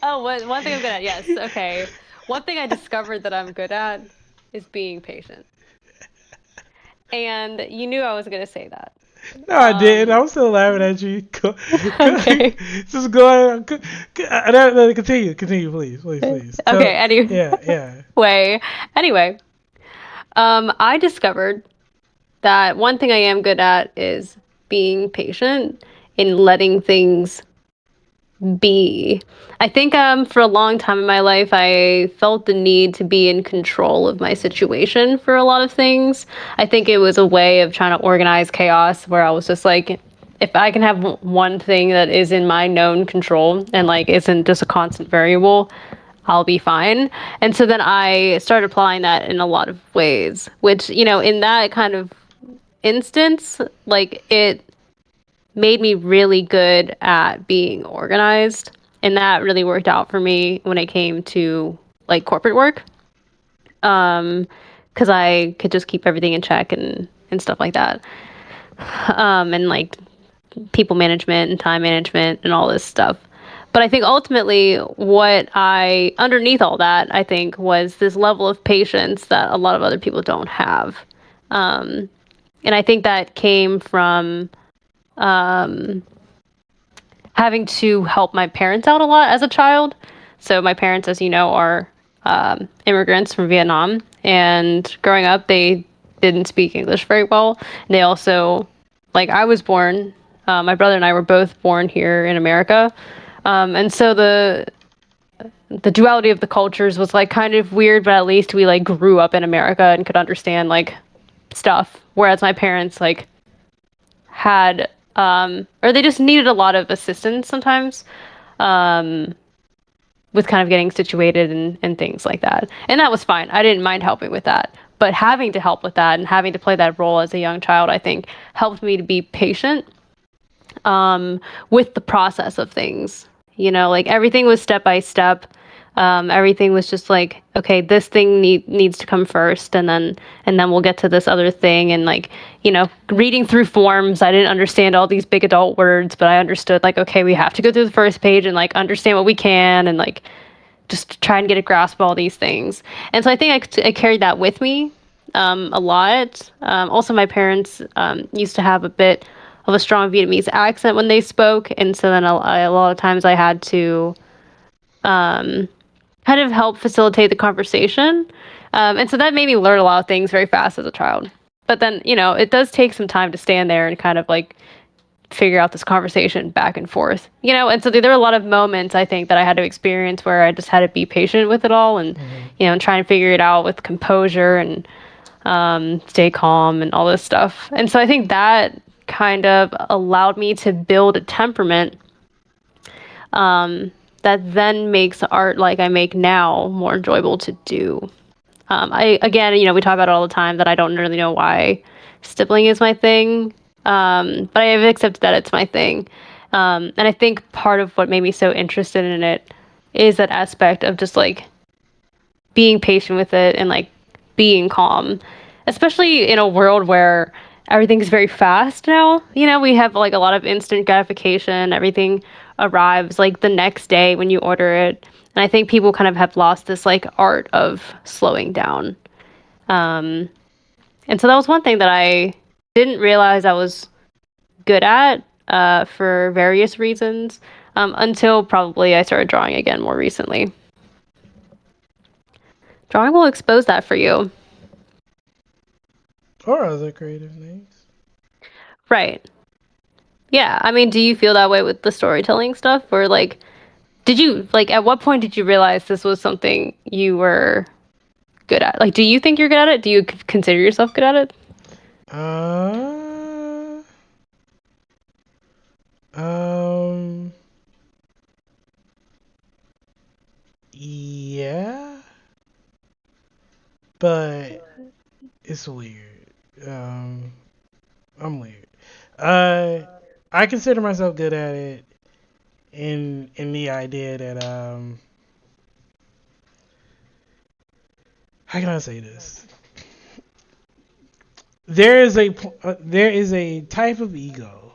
Oh, one thing I'm good at. Yes. Okay. One thing I discovered that I'm good at is being patient. And you knew I was going to say that. No, I didn't. Um, I'm still laughing at you. Go, okay. just go ahead. No, continue, please, please, please. Okay, Yeah, yeah. anyway, I discovered that one thing I am good at is being patient in letting things be. I think for a long time in my life, I felt the need to be in control of my situation for a lot of things. I think it was a way of trying to organize chaos where I was just like, if I can have one thing that is in my known control and like isn't just a constant variable, I'll be fine. And so then I started applying that in a lot of ways, which, in that kind of instance, like it made me really good at being organized. And that really worked out for me when it came to like corporate work. Because I could just keep everything in check and stuff like that. And like people management and time management and all this stuff. But I think ultimately, underneath all that, I think was this level of patience that a lot of other people don't have. Um, and I think that came from having to help my parents out a lot as a child. So my parents, as you know, are immigrants from Vietnam, and growing up, they didn't speak English very well. And they also, like, I was born. My brother and I were both born here in America, and so the duality of the cultures was like kind of weird. But at least we like grew up in America and could understand like stuff. Whereas my parents like had or they just needed a lot of assistance sometimes with kind of getting situated and things like that. And that was fine. I didn't mind helping with that. But having to help with that and having to play that role as a young child, I think, helped me to be patient with the process of things. Like everything was step by step. Everything was just like, okay, this thing needs to come first, and then we'll get to this other thing. And like, reading through forms, I didn't understand all these big adult words, but I understood like, okay, we have to go through the first page and like understand what we can, and like just try and get a grasp of all these things. And so I think I carried that with me a lot. Also, my parents used to have a bit of a strong Vietnamese accent when they spoke, and so then a lot of times I had to kind of help facilitate the conversation. And so that made me learn a lot of things very fast as a child. But then, it does take some time to stand there and kind of like figure out this conversation back and forth, and so there were a lot of moments I think that I had to experience where I just had to be patient with it all and, Hmm. and try and figure it out with composure and stay calm and all this stuff. And so I think that kind of allowed me to build a temperament that then makes art like I make now more enjoyable to do. I again, we talk about it all the time that I don't really know why stippling is my thing, but I have accepted that it's my thing. And I think part of what made me so interested in it is that aspect of just like being patient with it and like being calm, especially in a world where everything's very fast now. We have like a lot of instant gratification. Everything arrives like the next day when you order it. And I think people kind of have lost this like art of slowing down. Um, and so that was one thing that I didn't realize I was good at for various reasons until probably I started drawing again more recently. Drawing will expose that for you. Or other creative things. Right. Yeah. I mean, do you feel that way with the storytelling stuff? Or like, did you, like, at what point did you realize this was something you were good at? Like, do you think you're good at it? Do you consider yourself good at it? Uh, um, yeah, but it's weird. Um, I'm weird. Uh, I consider myself good at it in the idea that how can I say this? There is a type of ego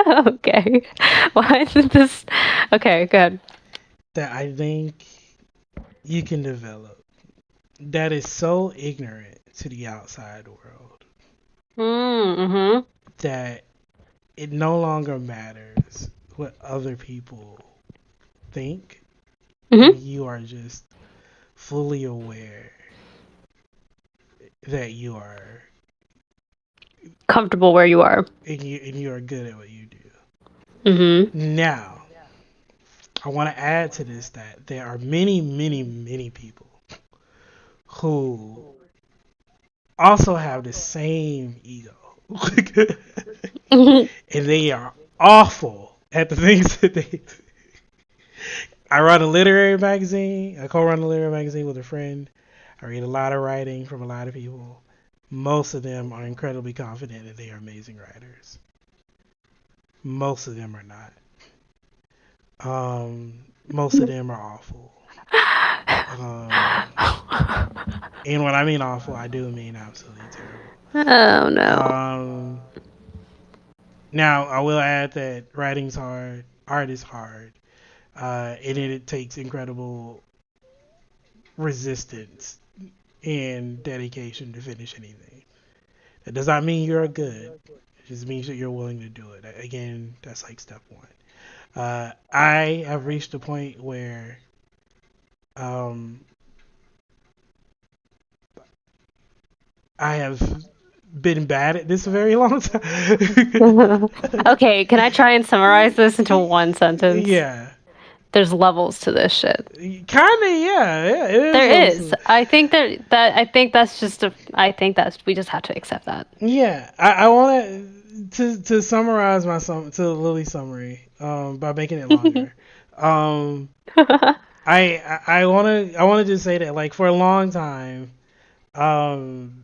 Okay. Why isn't this? Okay, good. that I think you can develop that is so ignorant to the outside world Mm-hmm. that it no longer matters what other people think, and Mm-hmm. you are just fully aware that you are Comfortable where you are. and you are good at what you do. Mm-hmm. Now, I want to add to this that there are many, many, many people who also have the same ego. Mm-hmm. And they are awful at the things that they do. I run a literary magazine. I co-run a literary magazine with a friend. I read a lot of writing from a lot of people. Most of them are incredibly confident that they are amazing writers. Most of them are not. Most of them are awful. Um, and when I mean awful, I do mean absolutely terrible. Oh no. Um, Now, I will add that writing's hard, art is hard, and it takes incredible resistance and dedication to finish anything. That does not mean you're good. It just means that you're willing to do it. Again, that's like step one. I have reached a point where um, I have been bad at this a very long time. Okay, can I try and summarize this into one sentence? Yeah. There's levels to this shit. Kinda, yeah, it is. There is. I think I think that's just a I think that's we just have to accept that. Yeah, I want to summarize my to Lily's summary by making it longer. um, I want to just say that like for a long time, um,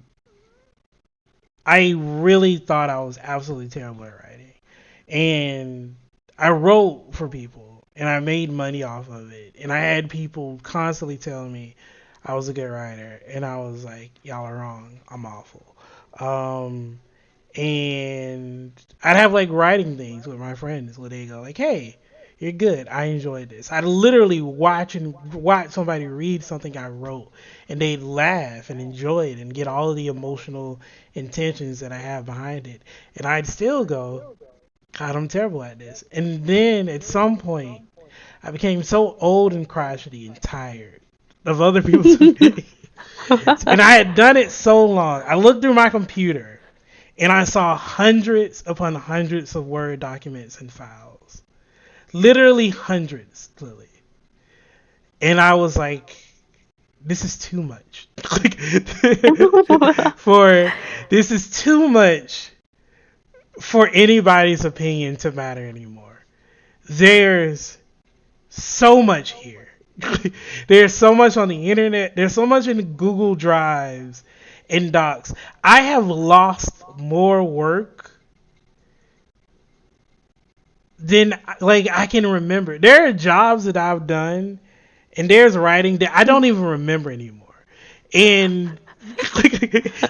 I really thought I was absolutely terrible at writing, and I wrote for people, and I made money off of it, and I had people constantly telling me I was a good writer, and I was like, y'all are wrong, I'm awful. Um, and I'd have like writing things with my friends where they go like, "Hey, you're good. I enjoyed this." I'd literally watch somebody read something I wrote, and they'd laugh and enjoy it and get all of the emotional intentions that I have behind it, and I'd still go, "God, I'm terrible at this." And then at some point, I became so old and crotchety and tired of other people's opinions, and I had done it so long. I looked through my computer and I saw hundreds upon hundreds of Word documents and files. Literally hundreds, Lily. And I was like, this is too much. For this is too much for anybody's opinion to matter anymore. There's so much here. There's so much on the internet. There's so much in Google Drives and Docs. I have lost more work than like I can remember. There are jobs that I've done and there's writing that I don't even remember anymore. And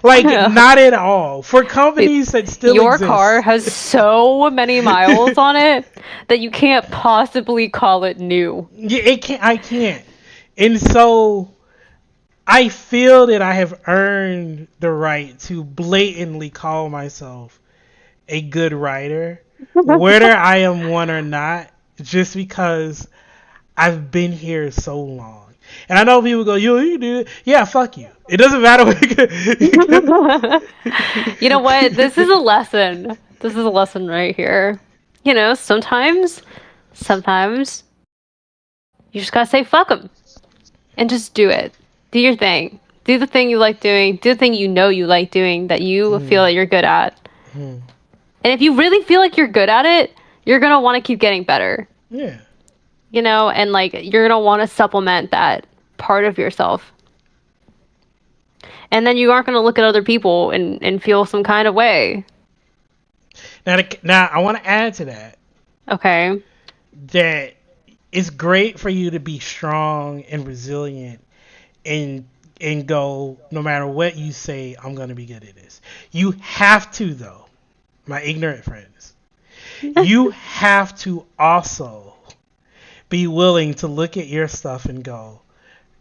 like not at all. For companies that still Your exist. car has so many miles on it that you can't possibly call it new. Yeah, I can't. And so I feel that I have earned the right to blatantly call myself a good writer, whether I am one or not, just because I've been here so long. And I know people go, you do it. Yeah, fuck you. It doesn't matter what You know what? This is a lesson. This is a lesson right here. You know, sometimes you just gotta say fuck them and just do it. Do your thing. Do the thing you like doing. Do the thing you know you like doing that you feel that you're good at. And if you really feel like you're good at it, you're gonna want to keep getting better. Yeah. You know, and like you're gonna want to supplement that part of yourself. And then you aren't gonna look at other people and feel some kind of way. Now I want to add to that. Okay. That it's great for you to be strong and resilient and go, no matter what you say, I'm gonna be good at this. You have to, though, my ignorant friends. You have to also be willing to look at your stuff and go,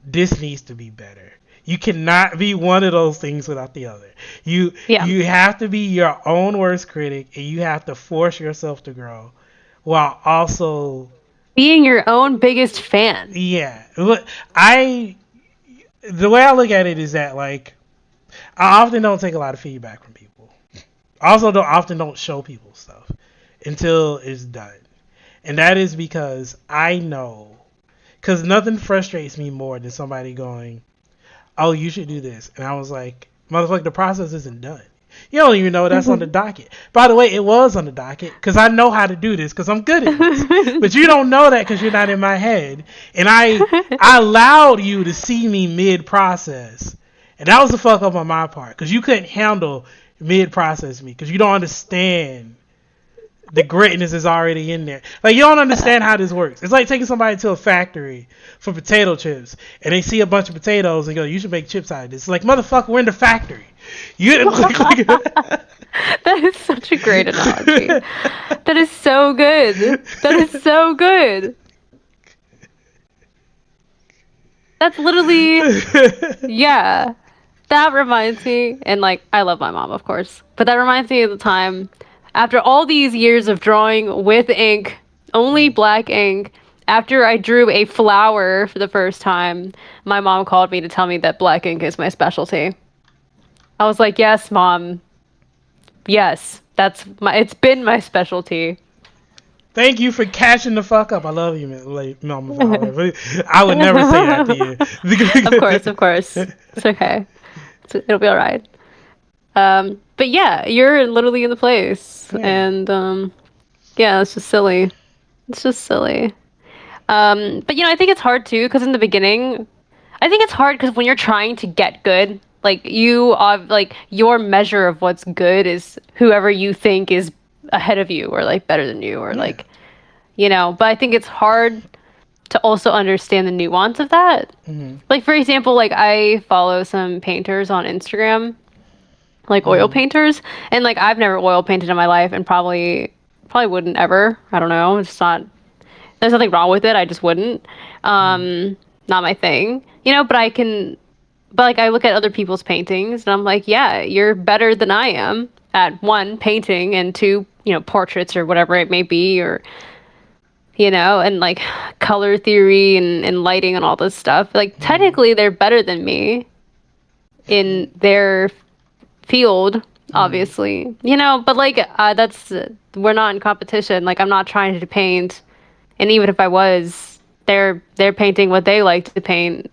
this needs to be better. You cannot be one of those things without the other. You have to be your own worst critic, and you have to force yourself to grow while also being your own biggest fan. Yeah. The way I look at it is that, like, I often don't take a lot of feedback from people. I also don't show people stuff until it's done. And that is because I know, because nothing frustrates me more than somebody going, oh, you should do this. And I was like, motherfucker, the process isn't done. You don't even know that's on the docket. By the way, it was on the docket because I know how to do this because I'm good at this. But you don't know that because you're not in my head. And I allowed you to see me mid-process. And that was the fuck up on my part because you couldn't handle mid-process me because you don't understand the greatness is already in there. Like, you don't understand how this works. It's like taking somebody to a factory for potato chips and they see a bunch of potatoes and go, you should make chips out of this. It's like, motherfucker, we're in the factory. You That is such a great analogy. That is so good. That is so good. That's literally, yeah. That reminds me, and like, I love my mom, of course, but that reminds me of the time after all these years of drawing with ink, only black ink, after I drew a flower for the first time, my mom called me to tell me that black ink is my specialty. I was like, yes, Mom. Yes, it's been my specialty. Thank you for catching the fuck up. I love you, Mama. I would never say that to you. Of course. It's okay. It'll be all right. But yeah, you're literally in the place. Yeah. And yeah, it's just silly. It's just silly. But you know, I think it's hard too, because in the beginning, I think it's hard because when you're trying to get good, like you are, like your measure of what's good is whoever you think is ahead of you or like better than you or like, you know, but I think it's hard to also understand the nuance of that. Mm-hmm. Like, for example, like I follow some painters on Instagram, like oil painters, and like I've never oil painted in my life and probably wouldn't ever. I don't know. It's not, there's nothing wrong with it. I just wouldn't. Not my thing, you know, but like I look at other people's paintings and I'm like, yeah, you're better than I am at one, painting, and two, you know, portraits or whatever it may be, or, you know, and like color theory and lighting and all this stuff. Like technically they're better than me in their field, obviously, you know, but like we're not in competition. Like I'm not trying to paint, and even if I was, they're painting what they like to paint,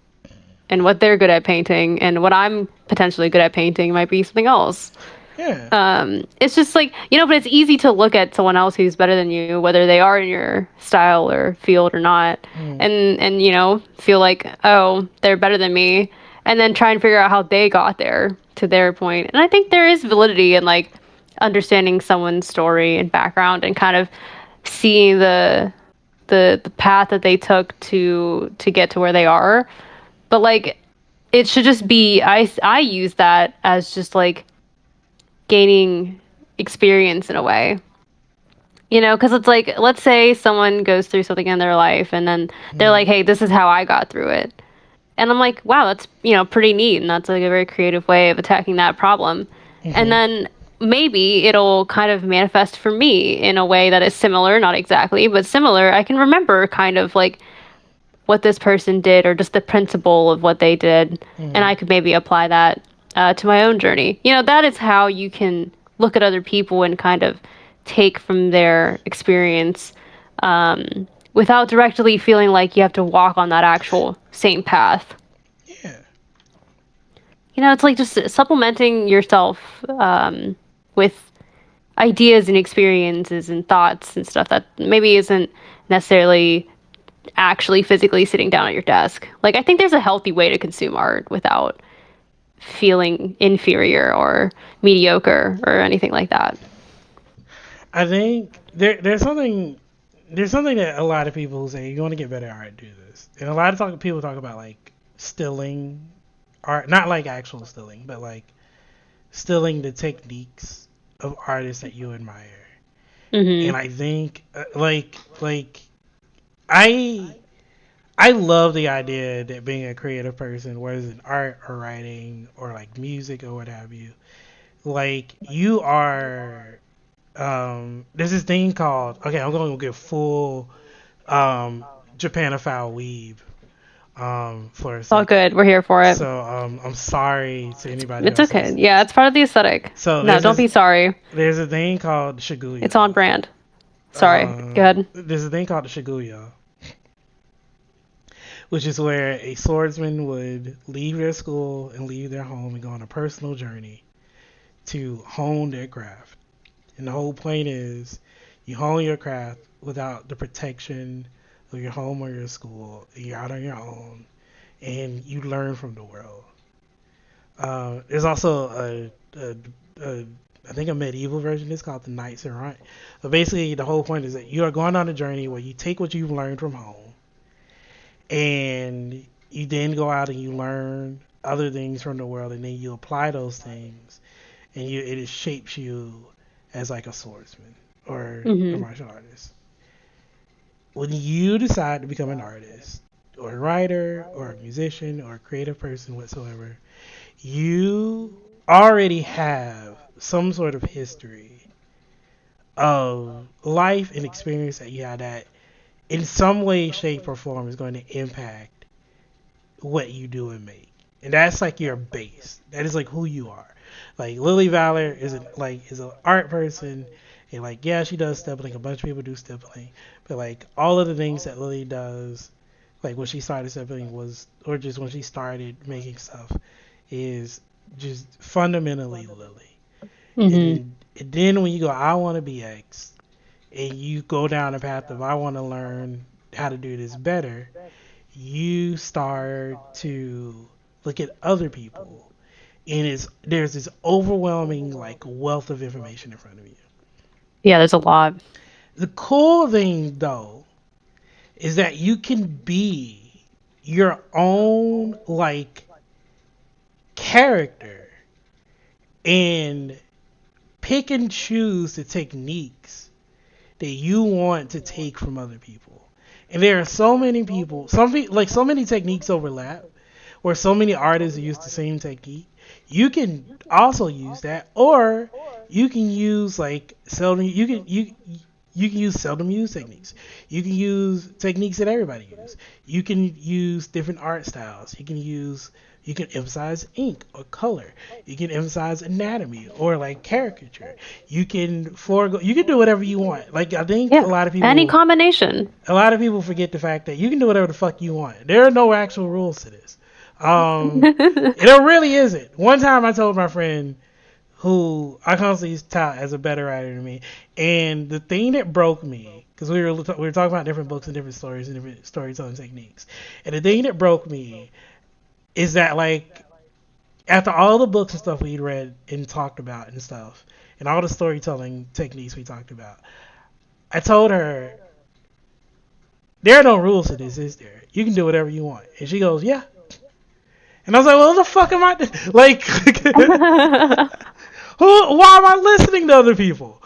and what they're good at painting and what I'm potentially good at painting might be something else. Yeah. It's just like, but it's easy to look at someone else who's better than you, whether they are in your style or field or not, Mm. and feel like, oh, they're better than me, and then try and figure out how they got there to their point. And I think there is validity in like understanding someone's story and background and kind of seeing the path that they took to get to where they are. But like it should just be I use that as just like gaining experience in a way. Because it's like, let's say someone goes through something in their life and then they're Mm. like, hey, this is how I got through it. And I'm like, wow, that's, pretty neat. And that's like a very creative way of attacking that problem. And Mm-hmm. then maybe it'll kind of manifest for me in a way that is similar, not exactly, but similar. I can remember kind of like what this person did or just the principle of what they did. And Mm. I could maybe apply that to my own journey. That is how you can look at other people and kind of take from their experience without directly feeling like you have to walk on that actual same path. Yeah. It's like just supplementing yourself with ideas and experiences and thoughts and stuff that maybe isn't necessarily actually physically sitting down at your desk. Like, I think there's a healthy way to consume art without feeling inferior or mediocre or anything like that. I think there's something that a lot of people who say you want to get better at art do this, and a lot of people talk about like stilling art, not like actual stilling, but like stilling the techniques of artists that you admire. And Mm-hmm. I think like I I love the idea that being a creative person, whether it's in art or writing or like music or what have you, like you are. There's this thing called, okay, I'm going to get full um, Japanophile weeb for a It's all second. good. We're here for it. So I'm sorry to anybody It's else okay. listening. Yeah, it's part of the aesthetic. So No, don't be sorry. there's a thing called Shibuya. It's on brand. Sorry. Go ahead. There's a thing called the Shibuya, which is where a swordsman would leave their school and leave their home and go on a personal journey to hone their craft. And the whole point is you hone your craft without the protection of your home or your school. You're out on your own and you learn from the world. There's also a I think a medieval version is called the Knights Errant. But basically, the whole point is that you are going on a journey where you take what you've learned from home and you then go out and you learn other things from the world and then you apply those things and it shapes you as like a swordsman or a Mm-hmm. martial artist. When you decide to become an artist or a writer or a musician or a creative person whatsoever, you already have some sort of history of life and experience that you had that in some way, shape, or form is going to impact what you do and make. And that's like your base. That is like who you are. Like Lily Valor is an art person, and like yeah, she does stippling. A bunch of people do stippling, but like all of the things that Lily does, like when she started stippling was, or just when she started making stuff, is just fundamentally Lily. Mm-hmm. And then when you go, I want to be X, and you go down the path of I want to learn how to do this better, you start to look at other people, and there's this overwhelming like wealth of information in front of you. Yeah, there's a lot. The cool thing though is that you can be your own like character and pick and choose the techniques that you want to take from other people. And there are so many people, like so many techniques overlap, where so many artists use the same technique. You can also use that, or you can use like seldom. You can use seldom used techniques. You can use techniques that everybody uses. You can use different art styles. You can emphasize ink or color. You can emphasize anatomy or like caricature. You can do whatever you want. Like I think Yeah. Any combination. a lot of people forget the fact that you can do whatever the fuck you want. There are no actual rules to this. It really isn't. One time I told my friend who I constantly tout as a better writer than me, and the thing that broke me, because we were talking about different books and different stories and different storytelling techniques, and the thing that broke me is that like after all the books and stuff we'd read and talked about and stuff, and all the storytelling techniques we talked about, I told her there are no rules to this, is there? You can do whatever you want, and she goes, yeah. And I was like, well, what the fuck am I like? Why am I listening to other people?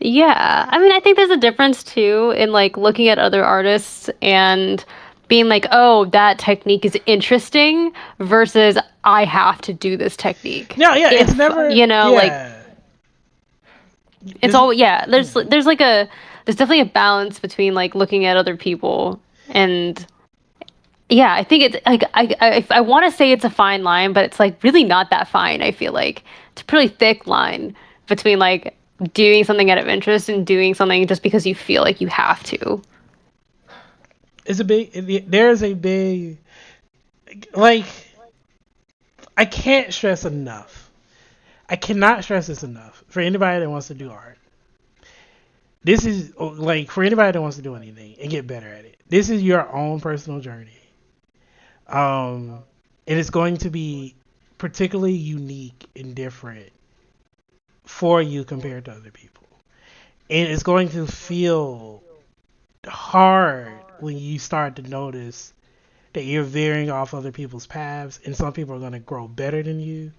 Yeah, I mean, I think there's a difference too in like looking at other artists and being like, oh, that technique is interesting versus I have to do this technique. No, yeah, it's If, never, you know, like yeah. it's all, yeah, there's like there's definitely a balance between like looking at other people and yeah, I think it's like I want to say it's a fine line, but it's like really not that fine. I feel like it's a pretty thick line between like doing something out of interest and doing something just because you feel like you have to. There's a big, like, I can't stress enough. I cannot stress this enough for anybody that wants to do art. This is like for anybody that wants to do anything and get better at it. This is your own personal journey. And it's going to be particularly unique and different for you compared to other people. And it's going to feel hard when you start to notice that you're veering off other people's paths, and some people are going to grow better than you.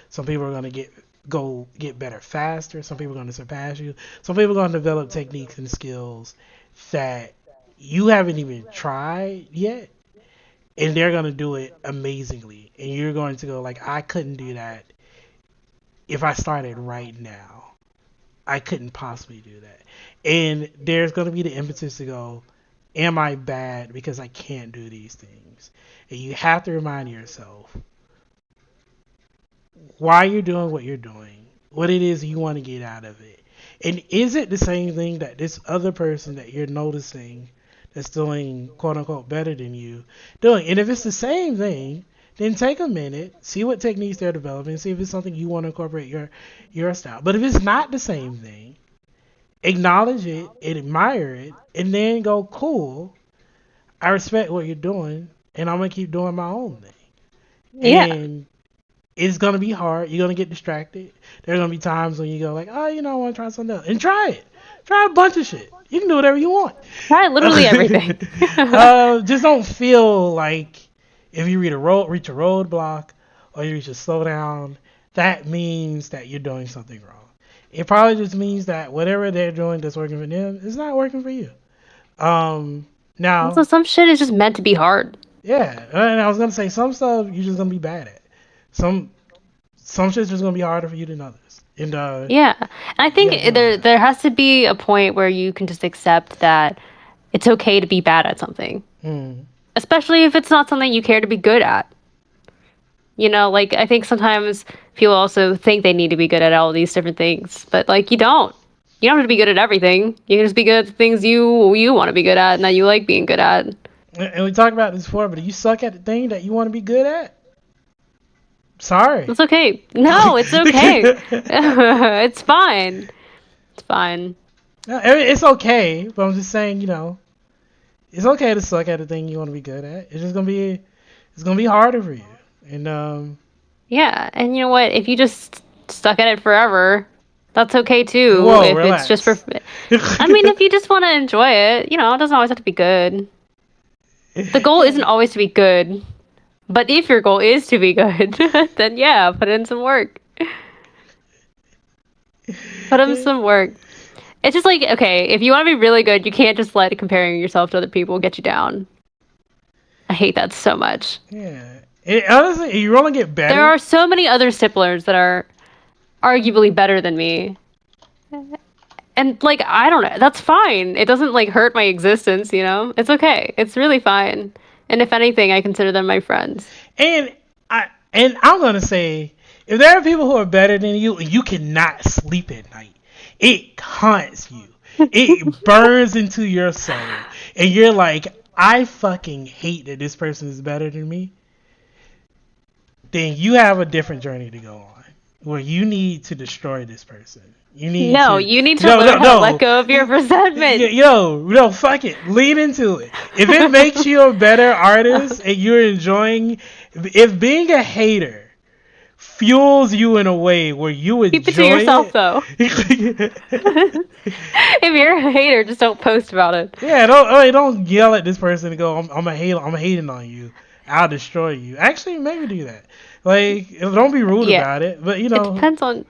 Some people are going to get better faster. Some people are going to surpass you. Some people are going to develop techniques and skills that you haven't even tried yet, and they're going to do it amazingly. And you're going to go like, I couldn't do that if I started right now. I couldn't possibly do that. And there's going to be the impetus to go, am I bad because I can't do these things? And you have to remind yourself why you're doing what you're doing, what it is you want to get out of it. And is it the same thing that this other person that you're noticing that's doing quote unquote better than you doing? And if it's the same thing, then take a minute, see what techniques they're developing, see if it's something you want to incorporate your style. But if it's not the same thing, acknowledge it and admire it, and then go, cool, I respect what you're doing, and I'm going to keep doing my own thing. Yeah. And it's going to be hard. You're going to get distracted. There are going to be times when you go like, oh, I want to try something else. And try it. Try a bunch of shit. You can do whatever you want. Try literally everything. Just don't feel like if you reach a roadblock or you reach a slowdown, that means that you're doing something wrong. It probably just means that whatever they're doing that's working for them is not working for you. Now, also, some shit is just meant to be hard. Yeah, and I was gonna say some stuff you're just gonna be bad at. Some shit's just gonna be harder for you than others. And yeah, and I think there has to be a point where you can just accept that it's okay to be bad at something, especially if it's not something you care to be good at. Like I think sometimes people also think they need to be good at all these different things, but like you don't. You don't have to be good at everything. You can just be good at the things you want to be good at and that you like being good at. And we talked about this before, but if you suck at the thing that you want to be good at, sorry. It's okay. No, it's okay. It's fine. It's fine. No, it's okay, but I'm just saying, it's okay to suck at the thing you want to be good at. It's gonna be harder for you. And yeah, and you know what? If you just stuck at it forever, that's okay too. Whoa, if relax. It's just I mean, if you just want to enjoy it, it doesn't always have to be good. The goal isn't always to be good, but if your goal is to be good, then yeah, put in some work. Put in some work. It's just like, okay, if you want to be really good, you can't just let comparing yourself to other people get you down. I hate that so much. Yeah. Honestly, you want to get better. There are so many other stipplers that are arguably better than me. And, like, I don't know. That's fine. It doesn't, like, hurt my existence, It's okay. It's really fine. And if anything, I consider them my friends. And I'm going to say, if there are people who are better than you and you cannot sleep at night, it haunts you. It burns into your soul. and you're like, I fucking hate that this person is better than me, then you have a different journey to go on where you need to destroy this person. You need No, to you need to learn how to let go of your resentment. Yo, fuck it. Lean into it. If it makes you a better artist and you're enjoying, if being a hater fuels you in a way where you enjoy Keep it to yourself, it, though. If you're a hater, just don't post about it. Yeah, don't yell at this person and go, I'm a hater. I'm hating on you. I'll destroy you. Actually, maybe do that. Like, don't be rude about it. But it depends on.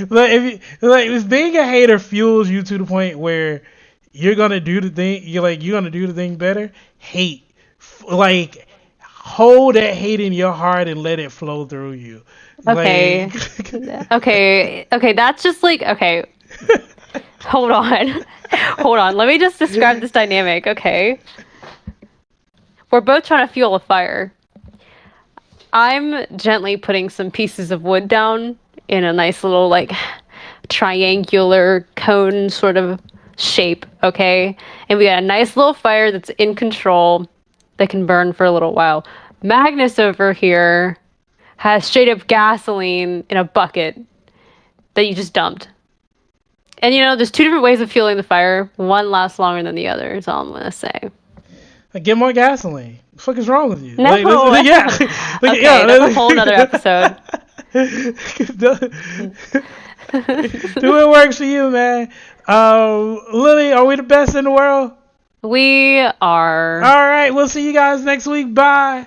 But if being a hater fuels you to the point where you're gonna do the thing, you're gonna do the thing better. Hate, like, hold that hate in your heart and let it flow through you. Okay. Okay. That's just like, okay. Hold on. Let me just describe this dynamic. Okay. We're both trying to fuel a fire. I'm gently putting some pieces of wood down in a nice little, like, triangular cone sort of shape, okay? And we got a nice little fire that's in control that can burn for a little while. Magnus over here has straight up gasoline in a bucket that you just dumped. And there's two different ways of fueling the fire. One lasts longer than the other, is all I'm going to say. Get more gasoline. What the fuck is wrong with you? No. That's a whole other episode. Do what works for you, man. Lily, are we the best in the world? We are. All right, we'll see you guys next week. Bye.